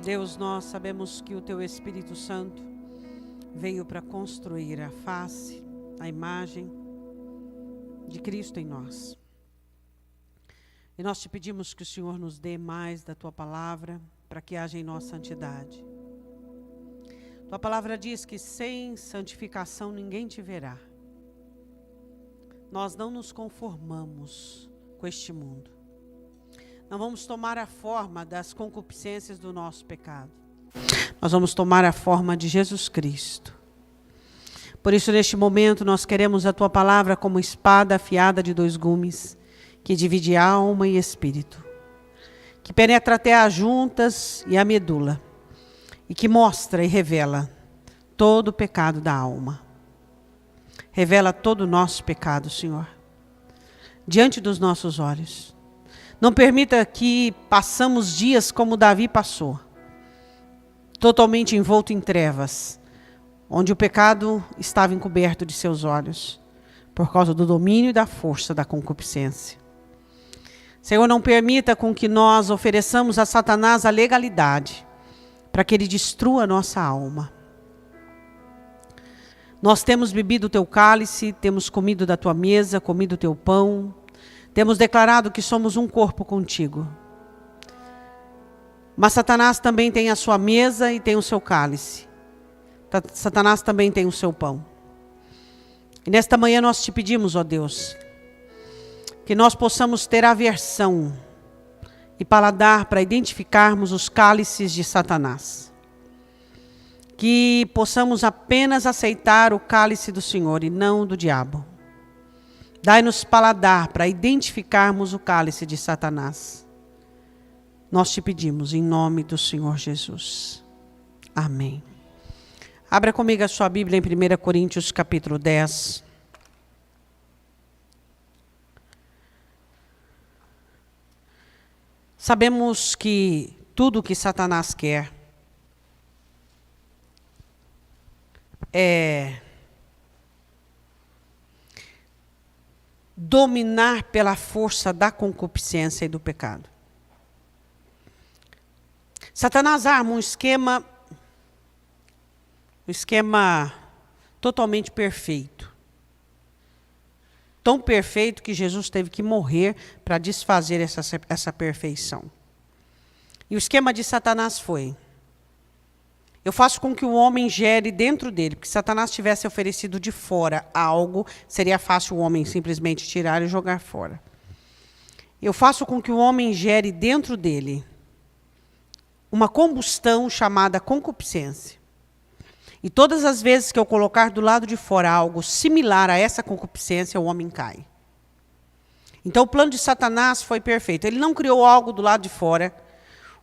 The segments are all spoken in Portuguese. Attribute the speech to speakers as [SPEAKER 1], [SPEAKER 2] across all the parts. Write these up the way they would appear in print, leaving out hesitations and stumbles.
[SPEAKER 1] Deus, nós sabemos que o Teu Espírito Santo veio para construir a face, a imagem de Cristo em nós. E nós te pedimos que o Senhor nos dê mais da Tua palavra para que haja em nós santidade. Tua palavra diz que sem santificação ninguém te verá. Nós não nos conformamos com este mundo. Não vamos tomar a forma das concupiscências do nosso pecado. Nós vamos tomar a forma de Jesus Cristo. Por isso, neste momento, nós queremos a Tua palavra como espada afiada de 2 gumes, que divide alma e espírito, que penetra até as juntas e a medula, e que mostra e revela todo o pecado da alma. Revela todo o nosso pecado, Senhor, diante dos nossos olhos. Não permita que passamos dias como Davi passou, totalmente envolto em trevas, onde o pecado estava encoberto de seus olhos, por causa do domínio e da força da concupiscência. Senhor, não permita com que nós ofereçamos a Satanás a legalidade, para que ele destrua a nossa alma. Nós temos bebido o Teu cálice, temos comido da Tua mesa, comido o Teu pão, temos declarado que somos um corpo contigo. Mas Satanás também tem a sua mesa e tem o seu cálice. Satanás também tem o seu pão. E nesta manhã nós te pedimos, ó Deus, que nós possamos ter aversão e paladar para identificarmos os cálices de Satanás. Que possamos apenas aceitar o cálice do Senhor e não do diabo. Dai-nos paladar para identificarmos o cálice de Satanás. Nós te pedimos em nome do Senhor Jesus. Amém. Abra comigo a sua Bíblia em 1 Coríntios capítulo 10. Sabemos que tudo que Satanás quer é dominar pela força da concupiscência e do pecado. Satanás arma um esquema totalmente perfeito. Tão perfeito que Jesus teve que morrer para desfazer essa perfeição. E o esquema de Satanás foi: eu faço com que o homem gere dentro dele, porque se Satanás tivesse oferecido de fora algo, seria fácil o homem simplesmente tirar e jogar fora. Eu faço com que o homem gere dentro dele uma combustão chamada concupiscência. E todas as vezes que eu colocar do lado de fora algo similar a essa concupiscência, o homem cai. Então o plano de Satanás foi perfeito. Ele não criou algo do lado de fora,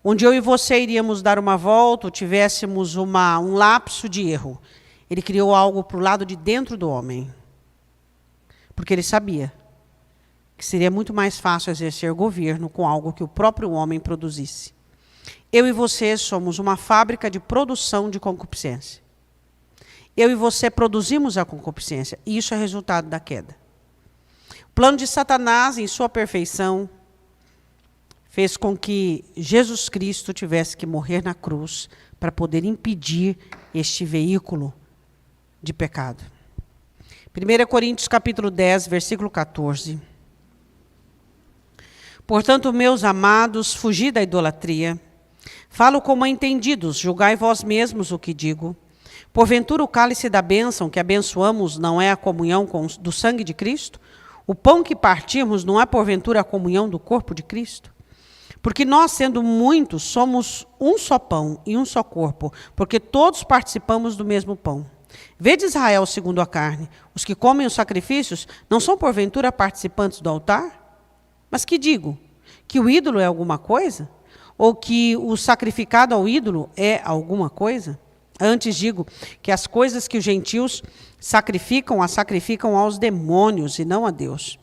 [SPEAKER 1] onde eu e você iríamos dar uma volta, ou tivéssemos um lapso de erro. Ele criou algo para o lado de dentro do homem. Porque ele sabia que seria muito mais fácil exercer governo com algo que o próprio homem produzisse. Eu e você somos uma fábrica de produção de concupiscência. Eu e você produzimos a concupiscência, e isso é resultado da queda. O plano de Satanás, em sua perfeição, fez com que Jesus Cristo tivesse que morrer na cruz para poder impedir este veículo de pecado. 1 Coríntios capítulo 10, versículo 14. Portanto, meus amados, fugi da idolatria. Falo como entendidos, julgai vós mesmos o que digo. Porventura o cálice da bênção que abençoamos não é a comunhão do sangue de Cristo? O pão que partimos não é porventura a comunhão do corpo de Cristo? Porque nós, sendo muitos, somos um só pão e um só corpo, porque todos participamos do mesmo pão. Vede Israel segundo a carne, os que comem os sacrifícios não são porventura participantes do altar? Mas que digo? Que o ídolo é alguma coisa? Ou que o sacrificado ao ídolo é alguma coisa? Antes digo que as coisas que os gentios sacrificam, as sacrificam aos demônios e não a Deus.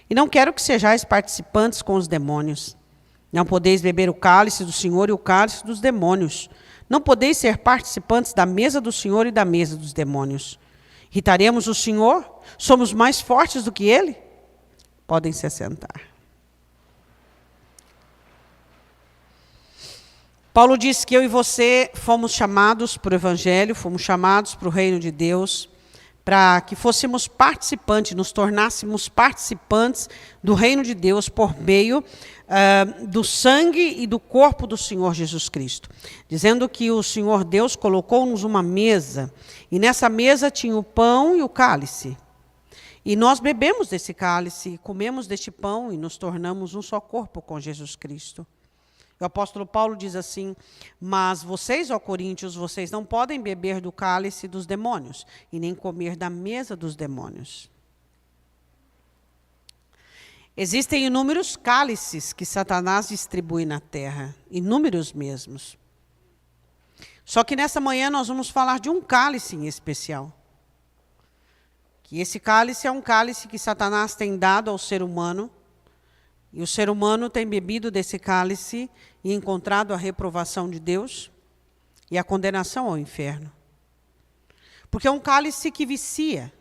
[SPEAKER 1] E não quero que sejais participantes com os demônios. Não podeis beber o cálice do Senhor e o cálice dos demônios. Não podeis ser participantes da mesa do Senhor e da mesa dos demônios. Irritaremos o Senhor? Somos mais fortes do que Ele? Podem se assentar. Paulo diz que eu e você fomos chamados para o Evangelho, fomos chamados para o reino de Deus, para que fôssemos participantes, nos tornássemos participantes do reino de Deus por meio do sangue e do corpo do Senhor Jesus Cristo. Dizendo que o Senhor Deus colocou-nos uma mesa, e nessa mesa tinha o pão e o cálice. E nós bebemos desse cálice, comemos deste pão e nos tornamos um só corpo com Jesus Cristo. O apóstolo Paulo diz assim: mas vocês, ó Coríntios, vocês não podem beber do cálice dos demônios e nem comer da mesa dos demônios. Existem inúmeros cálices que Satanás distribui na terra, inúmeros mesmos. Só que nessa manhã nós vamos falar de um cálice em especial. Que esse cálice é um cálice que Satanás tem dado ao ser humano, e o ser humano tem bebido desse cálice e encontrado a reprovação de Deus e a condenação ao inferno. Porque é um cálice que vicia,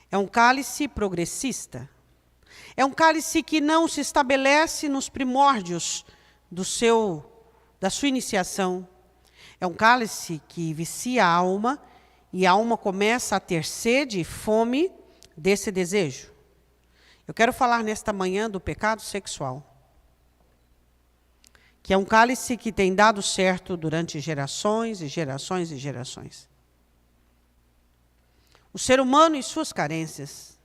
[SPEAKER 1] é um cálice progressista, é um cálice que não se estabelece nos primórdios da sua iniciação. É um cálice que vicia a alma, e a alma começa a ter sede e fome desse desejo. Eu quero falar nesta manhã do pecado sexual, que é um cálice que tem dado certo durante gerações e gerações e gerações. O ser humano e suas carências,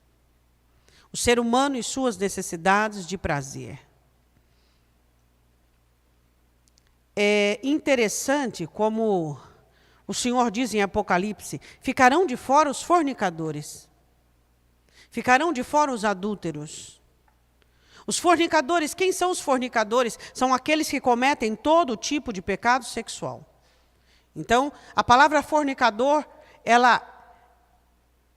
[SPEAKER 1] o ser humano e suas necessidades de prazer. É interessante como o Senhor diz em Apocalipse: ficarão de fora os fornicadores, ficarão de fora os adúlteros. Os fornicadores, quem são os fornicadores? São aqueles que cometem todo tipo de pecado sexual. Então, a palavra fornicador, ela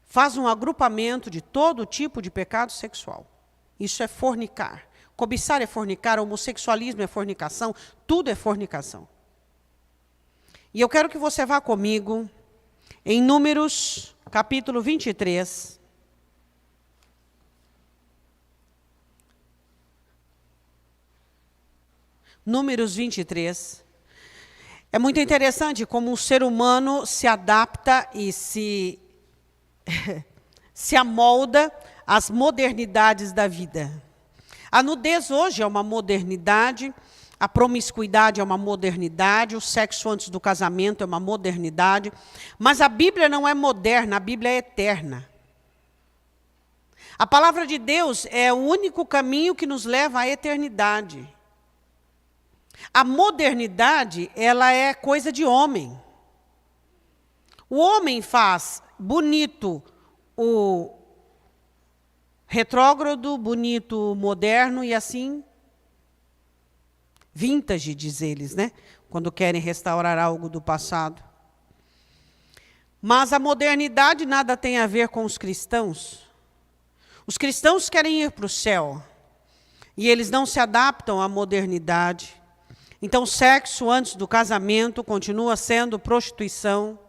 [SPEAKER 1] faz um agrupamento de todo tipo de pecado sexual. Isso é fornicar. Cobiçar é fornicar, homossexualismo é fornicação, tudo é fornicação. E eu quero que você vá comigo em Números, capítulo 23. Números 23. É muito interessante como o ser humano se adapta e se amolda às modernidades da vida. A nudez hoje é uma modernidade, a promiscuidade é uma modernidade, o sexo antes do casamento é uma modernidade, mas a Bíblia não é moderna, a Bíblia é eterna. A palavra de Deus é o único caminho que nos leva à eternidade. A modernidade, ela é coisa de homem. O homem faz bonito o retrógrado, bonito o moderno e assim, vintage, diz eles, né? Quando querem restaurar algo do passado. Mas a modernidade nada tem a ver com os cristãos. Os cristãos querem ir para o céu e eles não se adaptam à modernidade. Então, sexo antes do casamento continua sendo prostituição.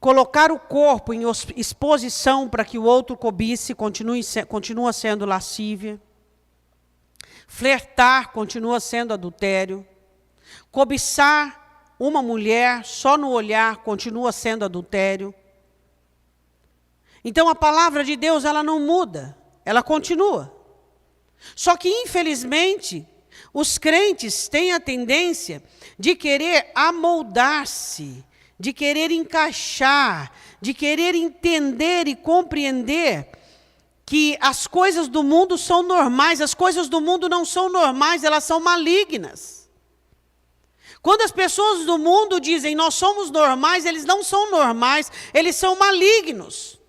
[SPEAKER 1] Colocar o corpo em exposição para que o outro cobice continua sendo lascívia. Flertar continua sendo adultério. Cobiçar uma mulher só no olhar continua sendo adultério. Então, a palavra de Deus, ela não muda, ela continua. Só que, infelizmente, os crentes têm a tendência de querer amoldar-se, de querer encaixar, de querer entender e compreender que as coisas do mundo são normais. As coisas do mundo não são normais, elas são malignas. Quando as pessoas do mundo dizem nós somos normais, eles não são normais, eles são malignos.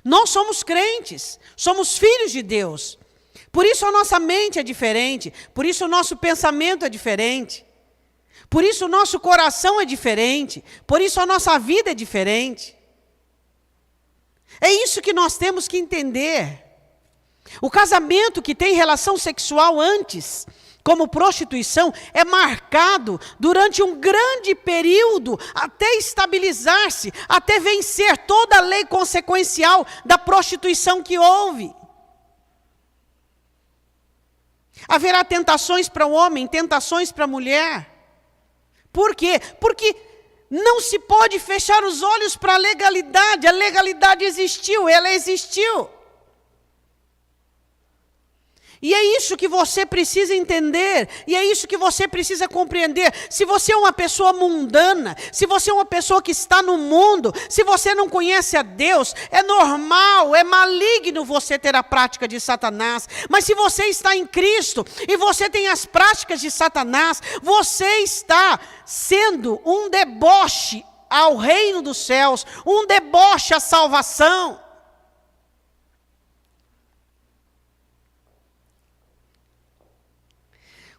[SPEAKER 1] Nós somos crentes, somos filhos de Deus. Por isso a nossa mente é diferente, por isso o nosso pensamento é diferente, por isso o nosso coração é diferente, por isso a nossa vida é diferente. É isso que nós temos que entender. O casamento que tem relação sexual antes, como prostituição, é marcado durante um grande período até estabilizar-se, até vencer toda a lei consequencial da prostituição que houve. Haverá tentações para o homem, tentações para a mulher. Por quê? Porque não se pode fechar os olhos para a legalidade. A legalidade existiu, ela existiu. E é isso que você precisa entender, e é isso que você precisa compreender. Se você é uma pessoa mundana, se você é uma pessoa que está no mundo, se você não conhece a Deus, é normal, é maligno você ter a prática de Satanás. Mas se você está em Cristo e você tem as práticas de Satanás, você está sendo um deboche ao reino dos céus, um deboche à salvação.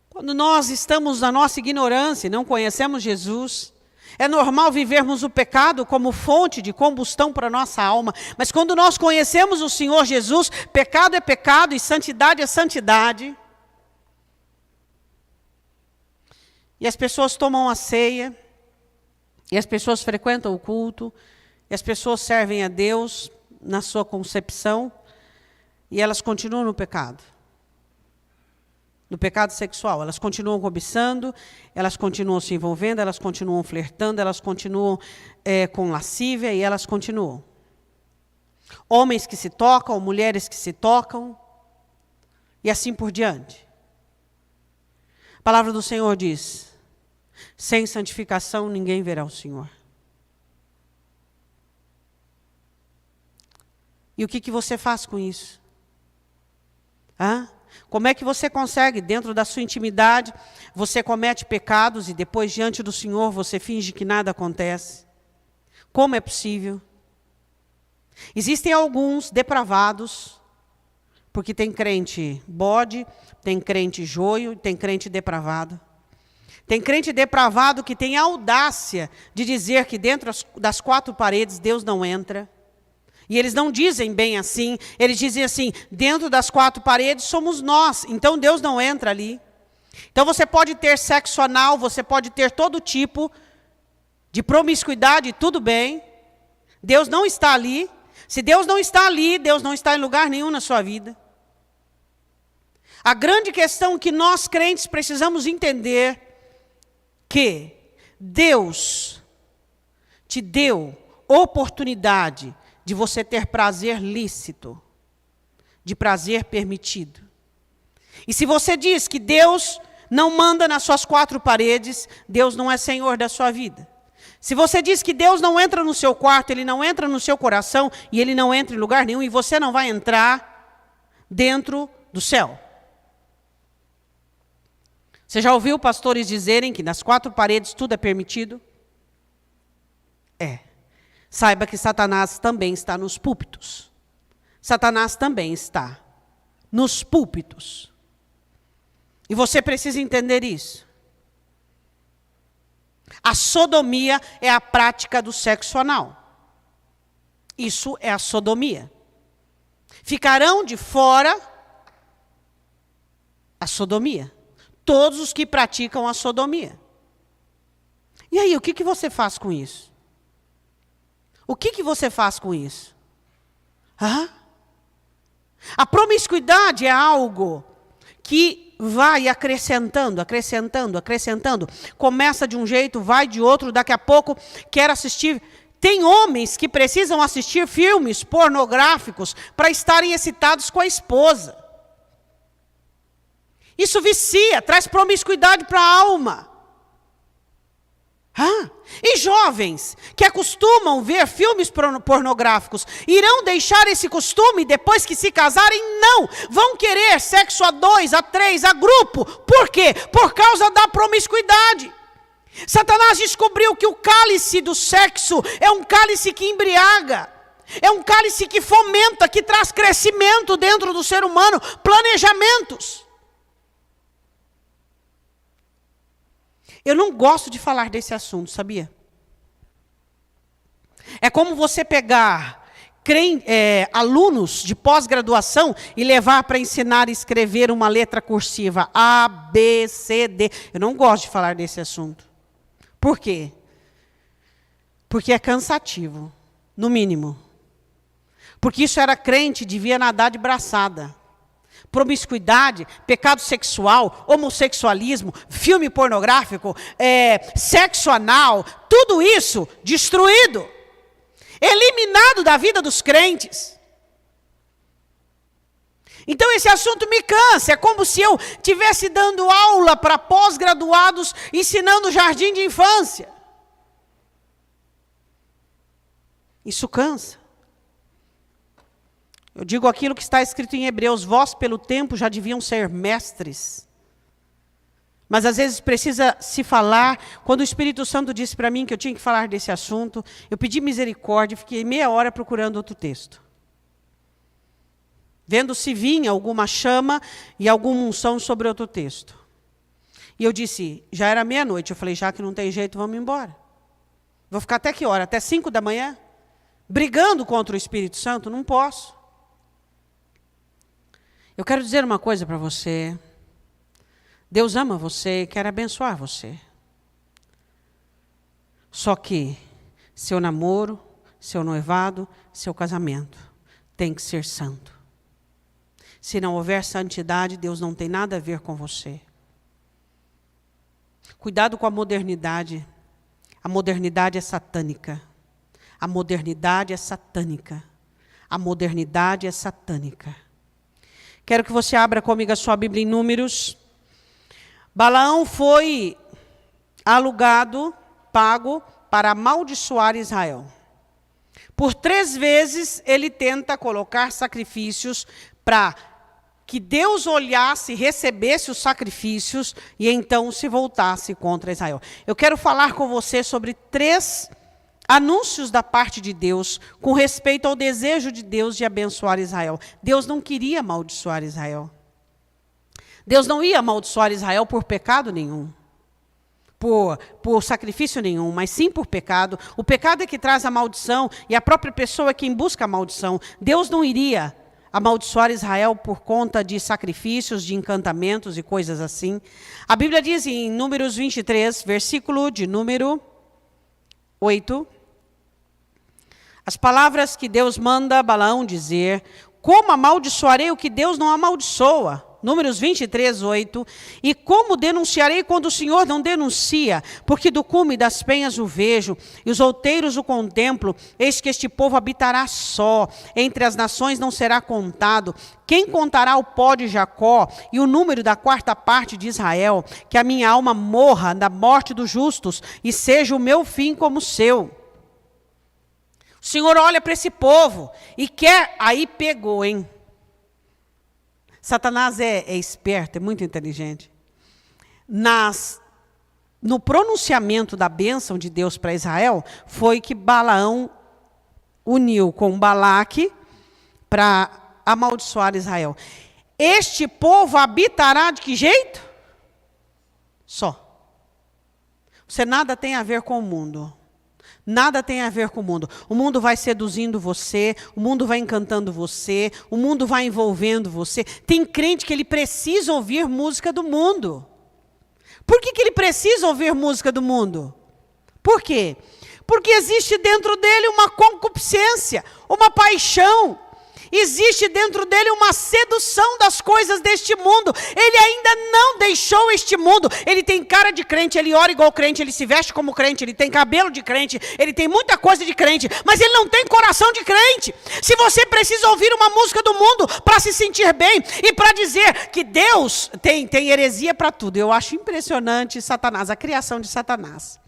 [SPEAKER 1] Quando nós estamos na nossa ignorância e não conhecemos Jesus, é normal vivermos o pecado como fonte de combustão para a nossa alma. Mas quando nós conhecemos o Senhor Jesus, pecado é pecado e santidade é santidade. E as pessoas tomam a ceia, e as pessoas frequentam o culto, e as pessoas servem a Deus na sua concepção, e elas continuam no pecado. No pecado sexual, elas continuam cobiçando, elas continuam se envolvendo, elas continuam flertando, elas continuam com lascívia e elas continuam. Homens que se tocam, mulheres que se tocam, e assim por diante. A palavra do Senhor diz, sem santificação ninguém verá o Senhor. E o que você faz com isso? Como é que você consegue, dentro da sua intimidade, você comete pecados e depois diante do Senhor você finge que nada acontece? Como é possível? Existem alguns depravados, porque tem crente bode, tem crente joio, tem crente depravado. Tem crente depravado que tem a audácia de dizer que dentro das quatro paredes Deus não entra. E eles não dizem bem assim, eles dizem assim, dentro das quatro paredes somos nós, então Deus não entra ali. Então você pode ter sexo anal, você pode ter todo tipo de promiscuidade, tudo bem. Deus não está ali. Se Deus não está ali, Deus não está em lugar nenhum na sua vida. A grande questão que nós crentes precisamos entender, que Deus te deu oportunidade de você ter prazer lícito, de prazer permitido. E se você diz que Deus não manda nas suas quatro paredes, Deus não é Senhor da sua vida. Se você diz que Deus não entra no seu quarto, Ele não entra no seu coração, e Ele não entra em lugar nenhum, e você não vai entrar dentro do céu. Você já ouviu pastores dizerem que nas quatro paredes tudo é permitido? Saiba que Satanás também está nos púlpitos. Satanás também está nos púlpitos. E você precisa entender isso. A sodomia é a prática do sexo anal. Isso é a sodomia. Ficarão de fora a sodomia. Todos os que praticam a sodomia. E aí, o que você faz com isso? O que você faz com isso? A promiscuidade é algo que vai acrescentando, acrescentando, acrescentando. Começa de um jeito, vai de outro, daqui a pouco quer assistir. Tem homens que precisam assistir filmes pornográficos para estarem excitados com a esposa. Isso vicia, traz promiscuidade para a alma. E jovens que acostumam ver filmes pornográficos, irão deixar esse costume depois que se casarem? Não, vão querer sexo a dois, a três, a grupo. Por quê? Por causa da promiscuidade. Satanás descobriu que o cálice do sexo é um cálice que embriaga, é um cálice que fomenta, que traz crescimento dentro do ser humano, planejamentos. Eu não gosto de falar desse assunto, sabia? É como você pegar alunos de pós-graduação e levar para ensinar a escrever uma letra cursiva, A, B, C, D. Eu não gosto de falar desse assunto. Por quê? Porque é cansativo, no mínimo. Porque isso era crente, devia nadar de braçada. promiscuidade, pecado sexual, homossexualismo, filme pornográfico, sexo anal, tudo isso destruído, eliminado da vida dos crentes. Então esse assunto me cansa, é como se eu estivesse dando aula para pós-graduados, ensinando jardim de infância. Isso cansa. Eu digo aquilo que está escrito em Hebreus: vós pelo tempo já deviam ser mestres. Mas às vezes precisa se falar. Quando o Espírito Santo disse para mim que eu tinha que falar desse assunto, eu pedi misericórdia e fiquei meia hora procurando outro texto, vendo se vinha alguma chama e alguma unção sobre outro texto. E eu disse, já era meia-noite, eu falei, já que não tem jeito, vamos embora. Vou ficar até que hora? Até 5 da manhã? Brigando contra o Espírito Santo? Não posso. Eu quero dizer uma coisa para você. Deus ama você e quer abençoar você. Só que seu namoro, seu noivado, seu casamento tem que ser santo. Se não houver santidade, Deus não tem nada a ver com você. Cuidado com a modernidade. A modernidade é satânica. A modernidade é satânica. A modernidade é satânica. Quero que você abra comigo a sua Bíblia em Números. Balaão foi alugado, pago, para amaldiçoar Israel. Por 3 vezes ele tenta colocar sacrifícios para que Deus olhasse, recebesse os sacrifícios e então se voltasse contra Israel. Eu quero falar com você sobre 3 anúncios da parte de Deus com respeito ao desejo de Deus de abençoar Israel. Deus não queria amaldiçoar Israel. Deus não ia amaldiçoar Israel por pecado nenhum, por sacrifício nenhum, mas sim por pecado. O pecado é que traz a maldição e a própria pessoa é quem busca a maldição. Deus não iria amaldiçoar Israel por conta de sacrifícios, de encantamentos e coisas assim. A Bíblia diz em Números 23, versículo de número 8, as palavras que Deus manda Balaão dizer: como amaldiçoarei o que Deus não amaldiçoa? Números 23, 8. E como denunciarei quando o Senhor não denuncia? Porque do cume das penhas o vejo, e os outeiros o contemplo. Eis que este povo habitará só, entre as nações não será contado. Quem contará o pó de Jacó e o número da 4ª parte de Israel? Que a minha alma morra da morte dos justos, e seja o meu fim como o seu. O Senhor olha para esse povo e quer, aí pegou, hein? Satanás é esperto, é muito inteligente. No pronunciamento da bênção de Deus para Israel, foi que Balaão uniu com Balaque para amaldiçoar Israel. Este povo habitará de que jeito? Só. Você nada tem a ver com o mundo. Nada tem a ver com o mundo. O mundo vai seduzindo você, o mundo vai encantando você, o mundo vai envolvendo você. Tem crente que ele precisa ouvir música do mundo. Por que ele precisa ouvir música do mundo? Por quê? Porque existe dentro dele uma concupiscência, uma paixão. Existe dentro dele uma sedução das coisas deste mundo. Ele ainda não deixou este mundo. Ele tem cara de crente, ele ora igual crente, ele se veste como crente, ele tem cabelo de crente, ele tem muita coisa de crente, mas ele não tem coração de crente. Se você precisa ouvir uma música do mundo para se sentir bem e para dizer que Deus tem heresia para tudo. Eu acho impressionante Satanás, a criação de Satanás.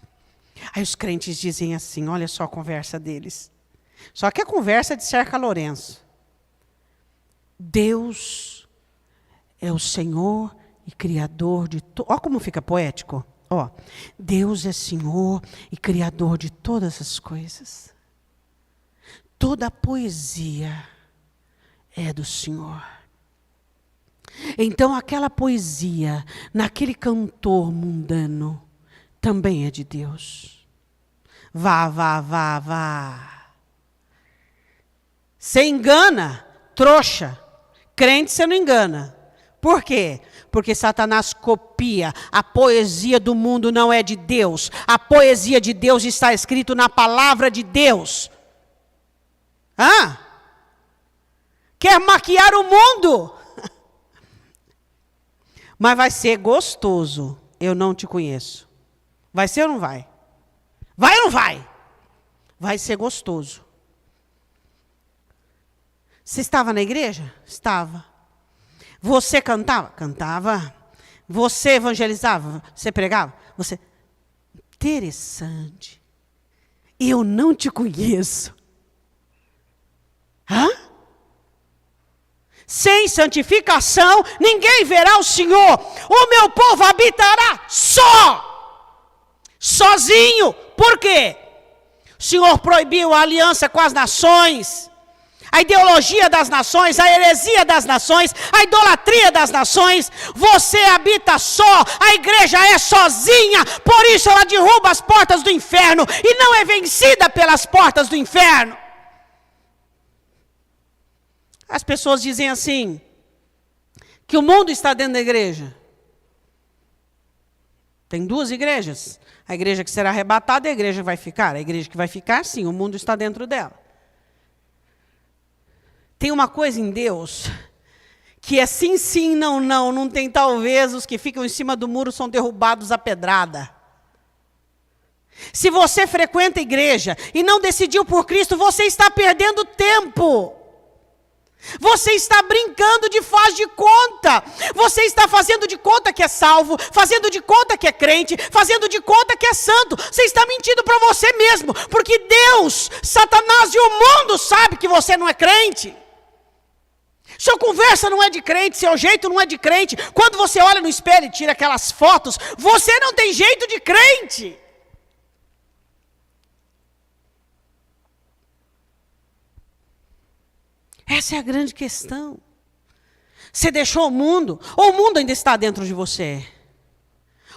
[SPEAKER 1] Aí os crentes dizem assim, olha só a conversa deles. Só que a conversa de Cerca Lourenço. Deus é o Senhor e Criador de tudo. Olha como fica poético. Ó, Deus é Senhor e Criador de todas as coisas. Toda a poesia é do Senhor. Então aquela poesia, naquele cantor mundano, também é de Deus. Vá. Você engana, trouxa. Crente você não engana. Por quê? Porque Satanás copia. A poesia do mundo não é de Deus. A poesia de Deus está escrito na palavra de Deus. Quer maquiar o mundo? Mas vai ser gostoso. Eu não te conheço. Vai ser ou não vai? Vai ou não vai? Vai ser gostoso. Você estava na igreja? Estava. Você cantava? Cantava. Você evangelizava? Você pregava? Você... Interessante. Eu não te conheço. Hã? Sem santificação, ninguém verá o Senhor. O meu povo habitará sozinho. Por quê? O Senhor proibiu a aliança com as nações, a ideologia das nações, a heresia das nações, a idolatria das nações. Você habita só, a igreja é sozinha, por isso ela derruba as portas do inferno e não é vencida pelas portas do inferno. As pessoas dizem assim, que o mundo está dentro da igreja. Tem duas igrejas. A igreja que será arrebatada e a igreja que vai ficar. A igreja que vai ficar, sim, o mundo está dentro dela. Tem uma coisa em Deus, que é sim, sim, não, não. Não tem talvez, os que ficam em cima do muro são derrubados a pedrada. Se você frequenta a igreja e não decidiu por Cristo, você está perdendo tempo. Você está brincando de faz de conta. Você está fazendo de conta que é salvo, fazendo de conta que é crente, fazendo de conta que é santo. Você está mentindo para você mesmo, porque Deus, Satanás e o mundo sabe que você não é crente. Sua conversa não é de crente, seu jeito não é de crente. Quando você olha no espelho e tira aquelas fotos, você não tem jeito de crente. Essa é a grande questão. Você deixou o mundo, ou o mundo ainda está dentro de você?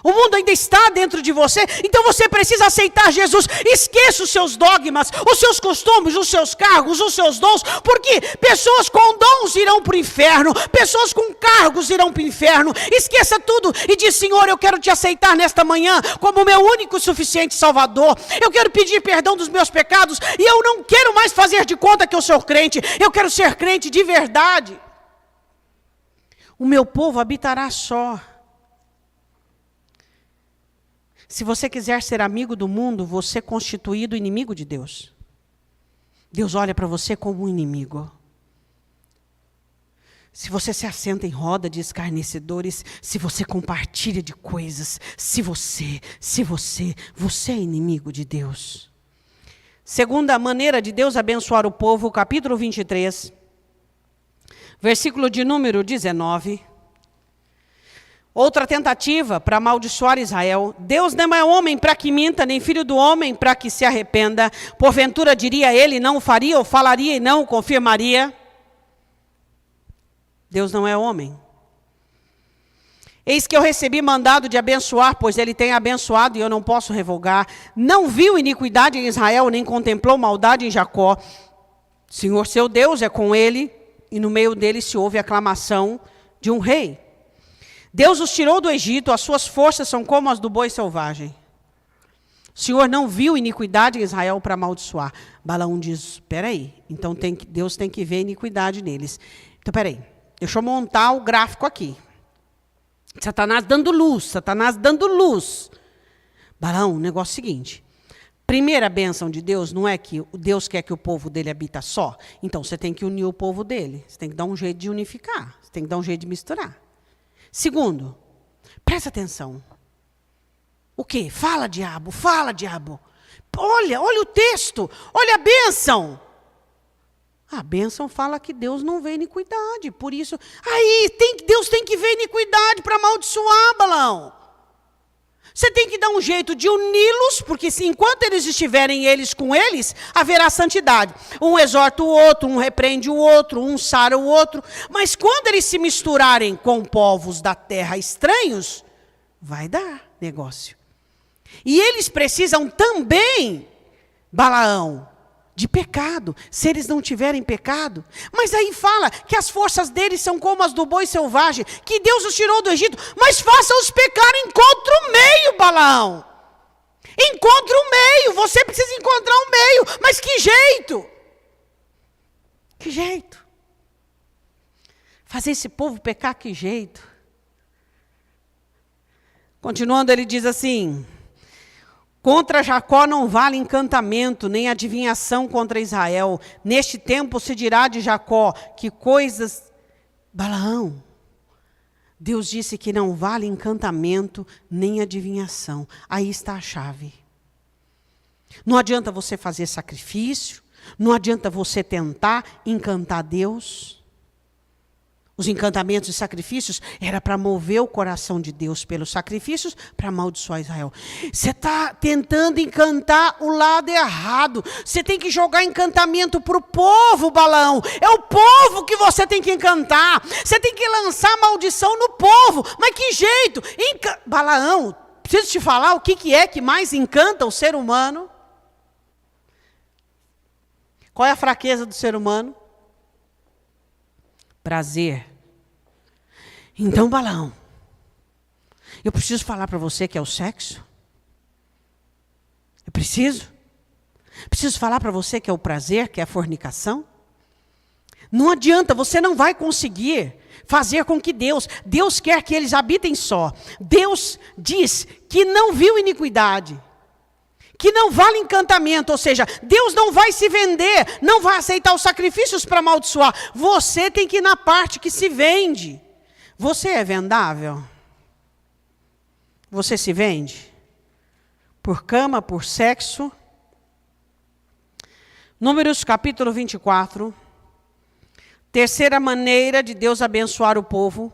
[SPEAKER 1] O mundo ainda está dentro de você, então você precisa aceitar Jesus. Esqueça os seus dogmas, os seus costumes, os seus cargos, os seus dons, porque pessoas com dons irão para o inferno, pessoas com cargos irão para o inferno. Esqueça tudo e diz: Senhor, eu quero te aceitar nesta manhã como meu único e suficiente Salvador. Eu quero pedir perdão dos meus pecados e eu não quero mais fazer de conta que eu sou crente. Eu quero ser crente de verdade. O meu povo habitará só. Se você quiser ser amigo do mundo, você é constituído inimigo de Deus. Deus olha para você como um inimigo. Se você se assenta em roda de escarnecedores, se você compartilha de coisas, você é inimigo de Deus. Segunda maneira de Deus abençoar o povo, capítulo 23, versículo de número 19. Outra tentativa para amaldiçoar Israel. Deus não é homem para que minta, nem filho do homem para que se arrependa. Porventura diria ele, não o faria, ou falaria e não o confirmaria. Deus não é homem. Eis que eu recebi mandado de abençoar, pois ele tem abençoado e eu não posso revogar. Não viu iniquidade em Israel, nem contemplou maldade em Jacó. Senhor seu Deus é com ele, e no meio dele se ouve a aclamação de um rei. Deus os tirou do Egito, as suas forças são como as do boi selvagem. O Senhor não viu iniquidade em Israel para amaldiçoar. Balaão diz: espera aí, então Deus tem que ver iniquidade neles. Então, espera aí, deixa eu montar o gráfico aqui. Satanás dando luz. Balaão, o negócio é o seguinte. Primeira bênção de Deus não é que Deus quer que o povo dele habita só. Então, você tem que unir o povo dele. Você tem que dar um jeito de unificar. Você tem que dar um jeito de misturar. Segundo, presta atenção. O quê? Fala, diabo. Olha o texto. Olha a bênção. A bênção fala que Deus não vê iniquidade. Por isso, Deus tem que ver iniquidade para amaldiçoar, Balaão. Você tem que dar um jeito de uni-los, porque enquanto eles estiverem eles com eles, haverá santidade. Um exorta o outro, um repreende o outro, um sara o outro. Mas quando eles se misturarem com povos da terra estranhos, vai dar negócio. E eles precisam também, Balaão, de pecado, se eles não tiverem pecado. Mas aí fala que as forças deles são como as do boi selvagem, que Deus os tirou do Egito, mas faça-os pecar, encontra o meio, Balaão. Encontra o meio, você precisa encontrar o meio, mas que jeito? Que jeito? Fazer esse povo pecar, que jeito? Continuando, ele diz assim: contra Jacó não vale encantamento, nem adivinhação contra Israel. Neste tempo se dirá de Jacó que coisas... Balaão, Deus disse que não vale encantamento, nem adivinhação. Aí está a chave. Não adianta você fazer sacrifício, não adianta você tentar encantar Deus. Os encantamentos e sacrifícios era para mover o coração de Deus pelos sacrifícios para amaldiçoar Israel. Você está tentando encantar o lado errado. Você tem que jogar encantamento para o povo, Balaão. É o povo que você tem que encantar. Você tem que lançar maldição no povo. Mas que jeito? Balaão, preciso te falar o que é que mais encanta o ser humano? Qual é a fraqueza do ser humano? Prazer. Então, Balaão, eu preciso falar para você que é o sexo? Eu preciso? Preciso falar para você que é o prazer, que é a fornicação? Não adianta, você não vai conseguir fazer com que Deus quer que eles habitem só. Deus diz que não viu iniquidade, que não vale encantamento, ou seja, Deus não vai se vender, não vai aceitar os sacrifícios para amaldiçoar. Você tem que ir na parte que se vende. Você é vendável? Você se vende? Por cama, por sexo? Números capítulo 24. Terceira maneira de Deus abençoar o povo.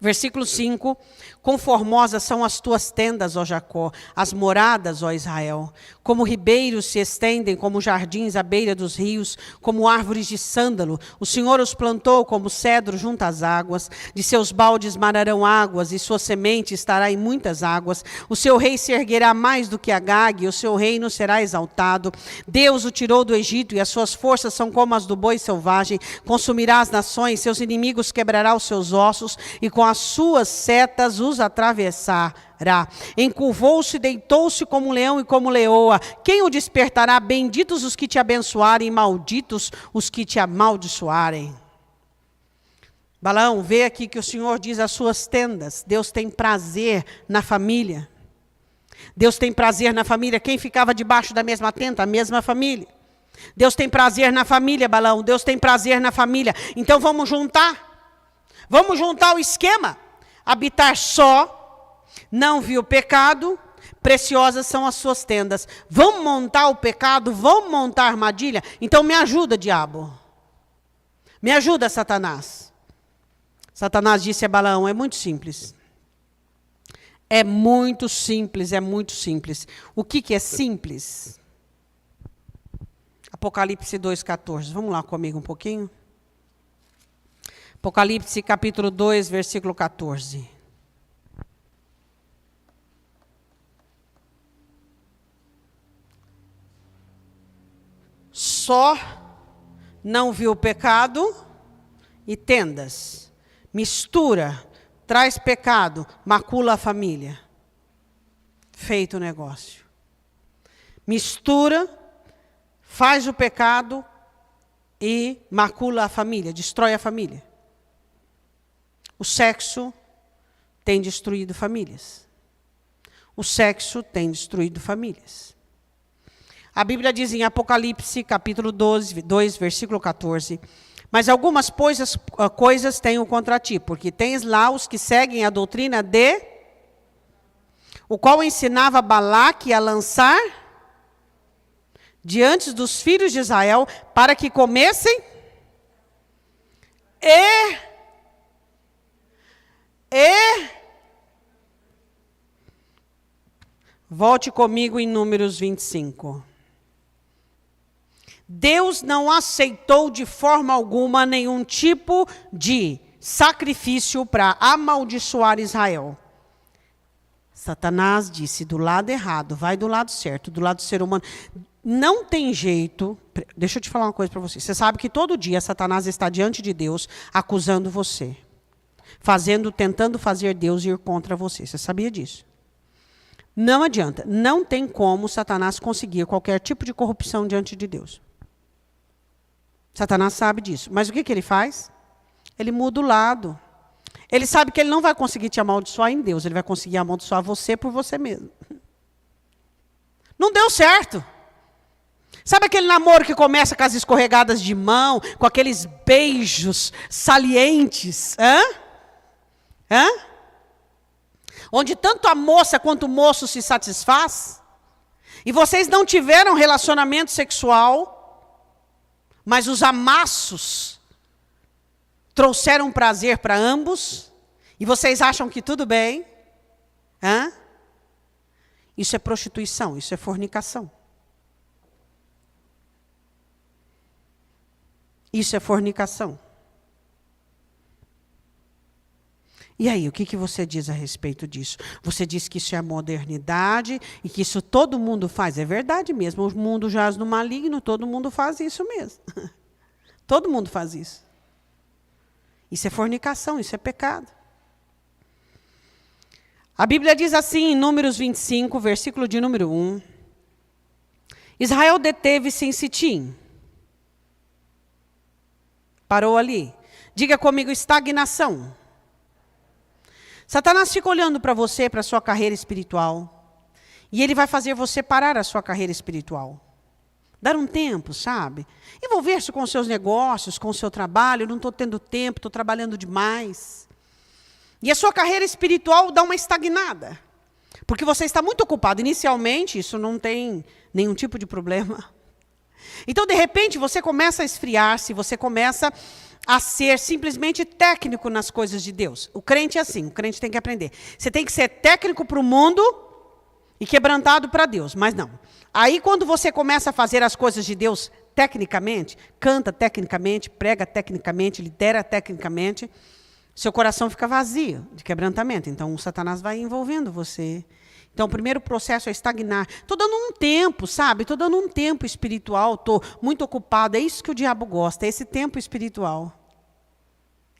[SPEAKER 1] Versículo 5. Conformosas são as tuas tendas, ó Jacó, as moradas, ó Israel. Como ribeiros se estendem, como jardins à beira dos rios, como árvores de sândalo. O Senhor os plantou como cedro junto às águas. De seus baldes manarão águas, e sua semente estará em muitas águas. O seu rei se erguerá mais do que Agag, e o seu reino será exaltado. Deus o tirou do Egito, e as suas forças são como as do boi selvagem. Consumirá as nações, seus inimigos quebrará os seus ossos, e com as suas setas os atravessará. Encurvou-se, deitou-se como um leão e como leoa. Quem o despertará? Benditos os que te abençoarem, e malditos os que te amaldiçoarem. Balaão, vê aqui que o Senhor diz as suas tendas. Deus tem prazer na família. Deus tem prazer na família. Quem ficava debaixo da mesma tenda? A mesma família. Deus tem prazer na família, Balaão. Deus tem prazer na família. Então vamos juntar. Vamos juntar o esquema. Habitar só, não viu pecado, preciosas são as suas tendas. Vamos montar o pecado, vamos montar a armadilha? Então me ajuda, diabo. Me ajuda, Satanás. Satanás disse a Balaão, é muito simples. É muito simples, é muito simples. O que é simples? Apocalipse 2,14. Vamos lá comigo um pouquinho. Apocalipse capítulo 2, versículo 14. Só não viu o pecado e tendas. Mistura, traz pecado, macula a família. Feito o negócio. Mistura, faz o pecado e macula a família, destrói a família. O sexo tem destruído famílias. O sexo tem destruído famílias. A Bíblia diz em Apocalipse, capítulo 2, versículo 14, mas algumas coisas tenho contra ti, porque tens lá os que seguem a doutrina de, o qual ensinava Balaque a lançar diante dos filhos de Israel, para que comessem e volte comigo em Números 25. Deus não aceitou de forma alguma nenhum tipo de sacrifício para amaldiçoar Israel. Satanás disse do lado errado, vai do lado certo, do lado do ser humano. Não tem jeito. Deixa eu te falar uma coisa para você. Você sabe que todo dia Satanás está diante de Deus acusando você. Tentando fazer Deus ir contra você. Você sabia disso? Não adianta. Não tem como Satanás conseguir qualquer tipo de corrupção diante de Deus. Satanás sabe disso. Mas o que ele faz? Ele muda o lado. Ele sabe que ele não vai conseguir te amaldiçoar em Deus, ele vai conseguir amaldiçoar você por você mesmo. Não deu certo. Sabe aquele namoro que começa com as escorregadas de mão, com aqueles beijos salientes? Onde tanto a moça quanto o moço se satisfaz? E vocês não tiveram relacionamento sexual, mas os amassos trouxeram prazer para ambos, e vocês acham que tudo bem? Isso é prostituição, isso é fornicação. Isso é fornicação. E aí, o que você diz a respeito disso? Você diz que isso é a modernidade e que isso todo mundo faz. É verdade mesmo, o mundo jaz no maligno, todo mundo faz isso mesmo. Todo mundo faz isso. Isso é fornicação, isso é pecado. A Bíblia diz assim, em Números 25, versículo de número 1. Israel deteve-se em Sitim. Parou ali. Diga comigo, estagnação. Satanás fica olhando para você, para a sua carreira espiritual. E ele vai fazer você parar a sua carreira espiritual. Dar um tempo, sabe? Envolver-se com os seus negócios, com o seu trabalho. Eu não estou tendo tempo, estou trabalhando demais. E a sua carreira espiritual dá uma estagnada. Porque você está muito ocupado. Inicialmente, isso não tem nenhum tipo de problema. Então, de repente, você começa a esfriar-se, você começa a ser simplesmente técnico nas coisas de Deus. O crente é assim, o crente tem que aprender. Você tem que ser técnico para o mundo e quebrantado para Deus, mas não. Aí, quando você começa a fazer as coisas de Deus tecnicamente, canta tecnicamente, prega tecnicamente, lidera tecnicamente, seu coração fica vazio de quebrantamento. Então, o Satanás vai envolvendo você. Então, o primeiro processo é estagnar. Estou dando um tempo, sabe? Estou dando um tempo espiritual, estou muito ocupado. É isso que o diabo gosta, é esse tempo espiritual.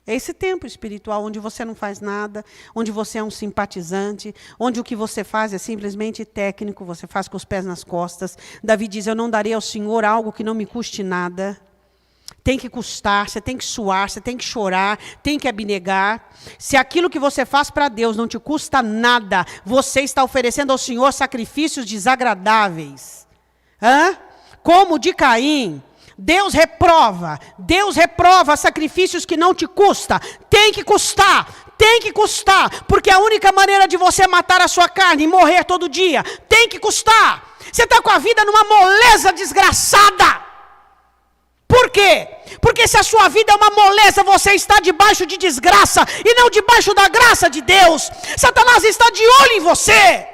[SPEAKER 1] É esse tempo espiritual onde você não faz nada, onde você é um simpatizante, onde o que você faz é simplesmente técnico, você faz com os pés nas costas. Davi diz, eu não darei ao Senhor algo que não me custe nada. Tem que custar, você tem que suar, você tem que chorar, tem que abnegar. Se aquilo que você faz para Deus não te custa nada, você está oferecendo ao Senhor sacrifícios desagradáveis. Como o de Caim. Deus reprova sacrifícios que não te custa. Tem que custar, porque é a única maneira de você matar a sua carne e morrer todo dia. Tem que custar. Você está com a vida numa moleza desgraçada. Por quê? Porque se a sua vida é uma moleza, você está debaixo de desgraça e não debaixo da graça de Deus. Satanás está de olho em você.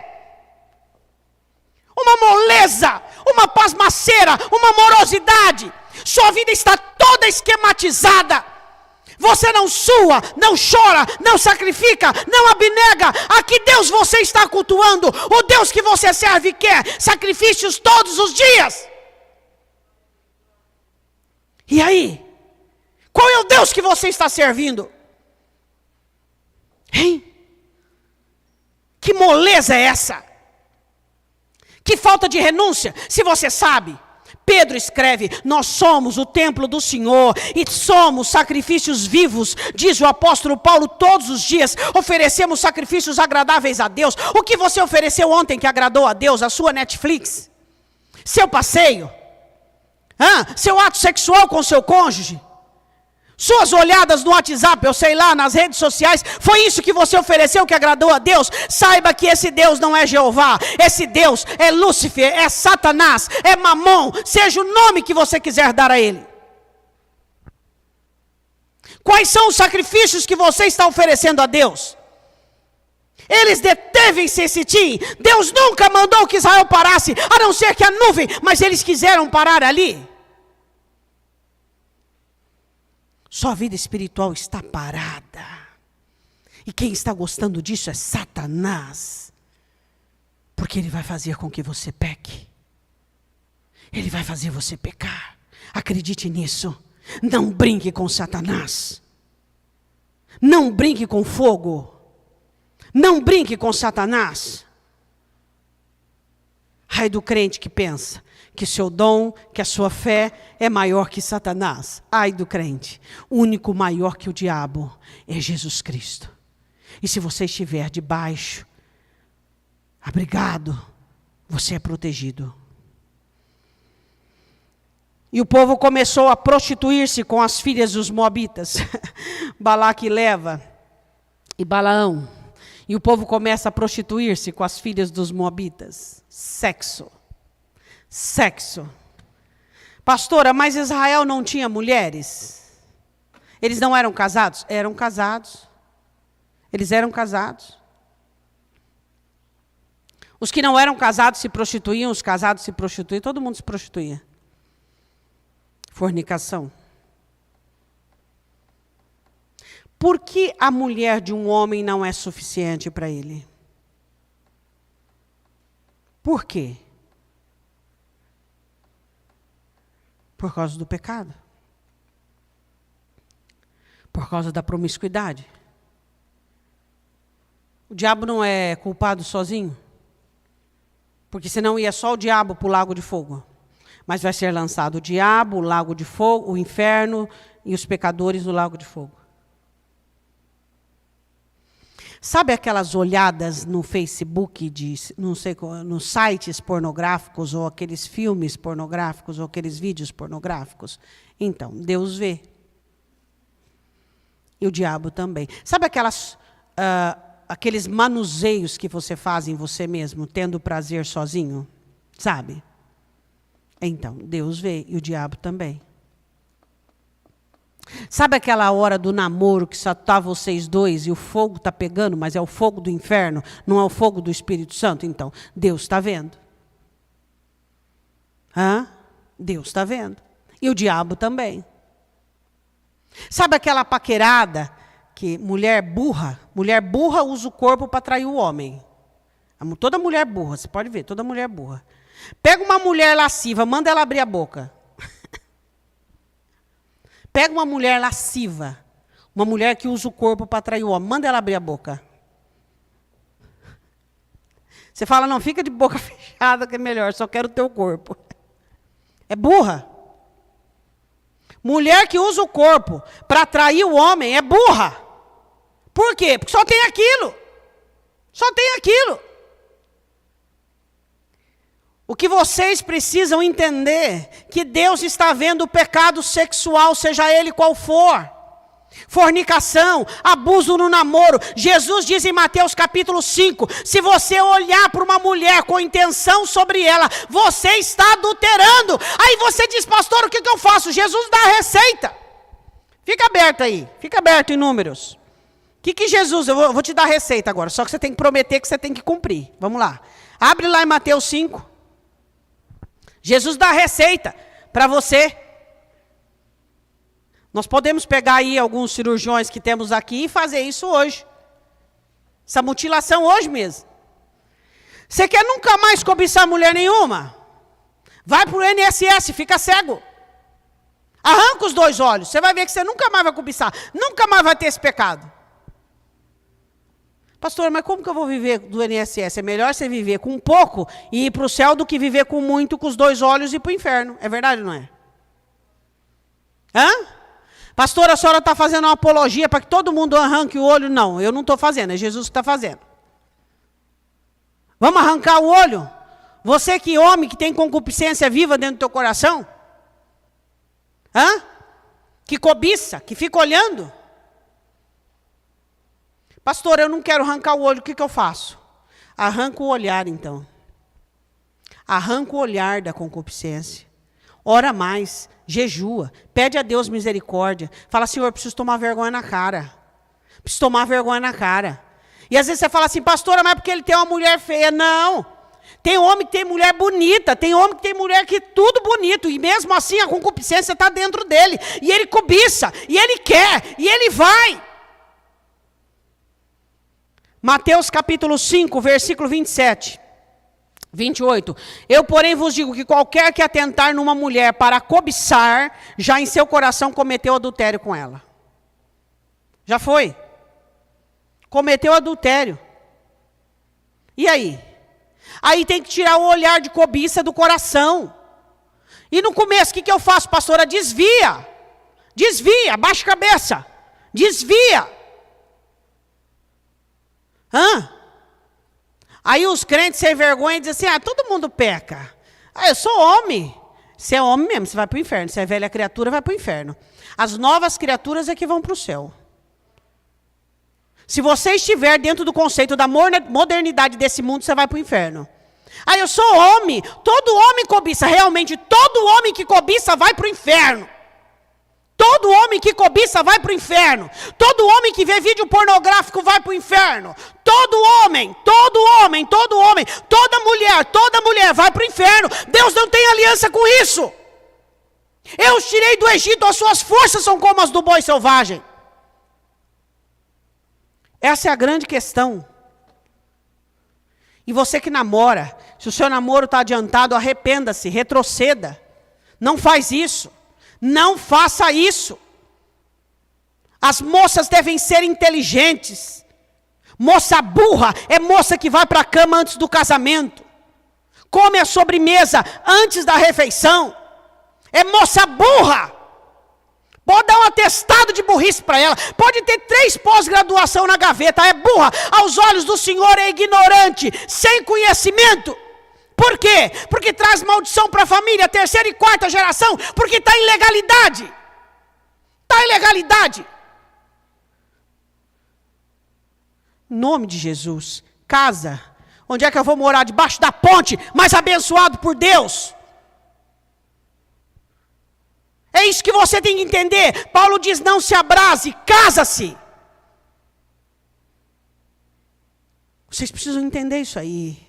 [SPEAKER 1] Uma moleza, uma pasmaceira, uma morosidade. Sua vida está toda esquematizada. Você não sua, não chora, não sacrifica, não abnega. A que Deus você está cultuando? O Deus que você serve quer sacrifícios todos os dias. E aí? Qual é o Deus que você está servindo? Hein? Que moleza é essa? Que falta de renúncia, se você sabe. Pedro escreve, nós somos o templo do Senhor e somos sacrifícios vivos, diz o apóstolo Paulo, todos os dias oferecemos sacrifícios agradáveis a Deus. O que você ofereceu ontem que agradou a Deus? A sua Netflix? Seu passeio? Seu ato sexual com seu cônjuge? Suas olhadas no WhatsApp, eu sei lá, nas redes sociais, foi isso que você ofereceu que agradou a Deus? Saiba que esse Deus não é Jeová, esse Deus é Lúcifer, é Satanás, é Mamon, seja o nome que você quiser dar a ele. Quais são os sacrifícios que você está oferecendo a Deus? Eles detevem-se em Sitim. Deus nunca mandou que Israel parasse, a não ser que a nuvem, mas eles quiseram parar ali. Sua vida espiritual está parada. E quem está gostando disso é Satanás. Porque ele vai fazer com que você peque. Ele vai fazer você pecar. Acredite nisso. Não brinque com Satanás. Não brinque com fogo. Não brinque com Satanás. Ai do crente que pensa que seu dom, que a sua fé é maior que Satanás. Ai do crente. O único maior que o diabo é Jesus Cristo. E se você estiver debaixo, abrigado, você é protegido. E o povo começou a prostituir-se com as filhas dos moabitas. Balaque leva e Balaão. E o povo começa a prostituir-se com as filhas dos moabitas. Sexo. Sexo. Pastora, mas Israel não tinha mulheres? Eles não eram casados? Eram casados. Eles eram casados. Os que não eram casados se prostituíam, os casados se prostituíam, todo mundo se prostituía. Fornicação. Por que a mulher de um homem não é suficiente para ele? Por quê? Por causa do pecado. Por causa da promiscuidade. O diabo não é culpado sozinho? Porque senão ia só o diabo para o lago de fogo. Mas vai ser lançado o diabo, o lago de fogo, o inferno e os pecadores no lago de fogo. Sabe aquelas olhadas no Facebook, não sei, nos sites pornográficos, ou aqueles filmes pornográficos, ou aqueles vídeos pornográficos? Então, Deus vê. E o diabo também. Sabe aqueles manuseios que você faz em você mesmo, tendo prazer sozinho? Sabe? Então, Deus vê e o diabo também. Sabe aquela hora do namoro que só está vocês dois e o fogo está pegando, mas é o fogo do inferno, não é o fogo do Espírito Santo? Então, Deus está vendo. Deus está vendo. E o diabo também. Sabe aquela paquerada que mulher burra usa o corpo para atrair o homem. Toda mulher burra, você pode ver, toda mulher burra. Pega uma mulher lasciva, manda ela abrir a boca. Pega uma mulher lasciva, uma mulher que usa o corpo para atrair o homem, manda ela abrir a boca. Você fala, não, fica de boca fechada que é melhor, só quero o teu corpo. É burra. Mulher que usa o corpo para atrair o homem é burra. Por quê? Porque só tem aquilo. Só tem aquilo. O que vocês precisam entender, que Deus está vendo o pecado sexual, seja ele qual for. Fornicação, abuso no namoro. Jesus diz em Mateus capítulo 5, se você olhar para uma mulher com intenção sobre ela, você está adulterando. Aí você diz, pastor, o que eu faço? Jesus dá a receita. Fica aberto aí, fica aberto em Números. O que Jesus, eu vou te dar a receita agora, só que você tem que prometer que você tem que cumprir. Vamos lá. Abre lá em Mateus 5. Jesus dá a receita para você. Nós podemos pegar aí alguns cirurgiões que temos aqui e fazer isso hoje. Essa mutilação hoje mesmo. Você quer nunca mais cobiçar mulher nenhuma? Vai para o INSS, fica cego. Arranca os 2 olhos. Você vai ver que você nunca mais vai cobiçar. Nunca mais vai ter esse pecado. Pastor, mas como que eu vou viver do INSS? É melhor você viver com pouco e ir para o céu do que viver com muito, com os 2 olhos e ir para o inferno. É verdade ou não é? Pastor, a senhora está fazendo uma apologia para que todo mundo arranque o olho? Não, eu não estou fazendo, é Jesus que está fazendo. Vamos arrancar o olho? Você que homem que tem concupiscência viva dentro do teu coração? Que cobiça, que fica olhando? Pastor, eu não quero arrancar o olho, o que eu faço? Arranca o olhar, então. Arranca o olhar da concupiscência. Ora mais, jejua, pede a Deus misericórdia. Fala, Senhor, preciso tomar vergonha na cara. Preciso tomar vergonha na cara. E às vezes você fala assim, pastora, mas é porque ele tem uma mulher feia. Não. Tem homem que tem mulher bonita, tem homem que tem mulher que é tudo bonito. E mesmo assim a concupiscência está dentro dele. E ele cobiça, e ele quer, e ele vai. Mateus capítulo 5, versículo 27, 28. Eu, porém, vos digo que qualquer que atentar numa mulher para cobiçar, já em seu coração cometeu adultério com ela. Já foi. Cometeu adultério. E aí? Aí tem que tirar o olhar de cobiça do coração. E no começo, o que eu faço, pastora? Desvia. Desvia, baixa a cabeça. Desvia. Hã? Aí os crentes sem vergonha dizem assim, todo mundo peca. Eu sou homem. Você é homem mesmo, você vai para o inferno. Você é velha criatura, vai para o inferno. As novas criaturas é que vão para o céu. Se você estiver dentro do conceito da modernidade desse mundo, você vai para o inferno. Eu sou homem. Todo homem cobiça. Realmente, todo homem que cobiça vai para o inferno. Todo homem que cobiça vai para o inferno. Todo homem que vê vídeo pornográfico vai para o inferno. Todo homem, toda mulher vai para o inferno. Deus não tem aliança com isso. Eu os tirei do Egito, as suas forças são como as do boi selvagem. Essa é a grande questão. E você que namora, se o seu namoro está adiantado, arrependa-se, retroceda. Não faz isso. Não faça isso. As moças devem ser inteligentes. Moça burra é moça que vai para a cama antes do casamento. Come a sobremesa antes da refeição. É moça burra. Pode dar um atestado de burrice para ela. Pode ter 3 pós-graduação na gaveta. É burra. Aos olhos do Senhor é ignorante. Sem conhecimento. Por quê? Porque traz maldição para a família. 3ª e 4ª geração. Porque está em legalidade. Está em legalidade. Em nome de Jesus. Casa. Onde é que eu vou morar? Debaixo da ponte. Mas abençoado por Deus. É isso que você tem que entender. Paulo diz, não se abrase, casa-se. Vocês precisam entender isso aí.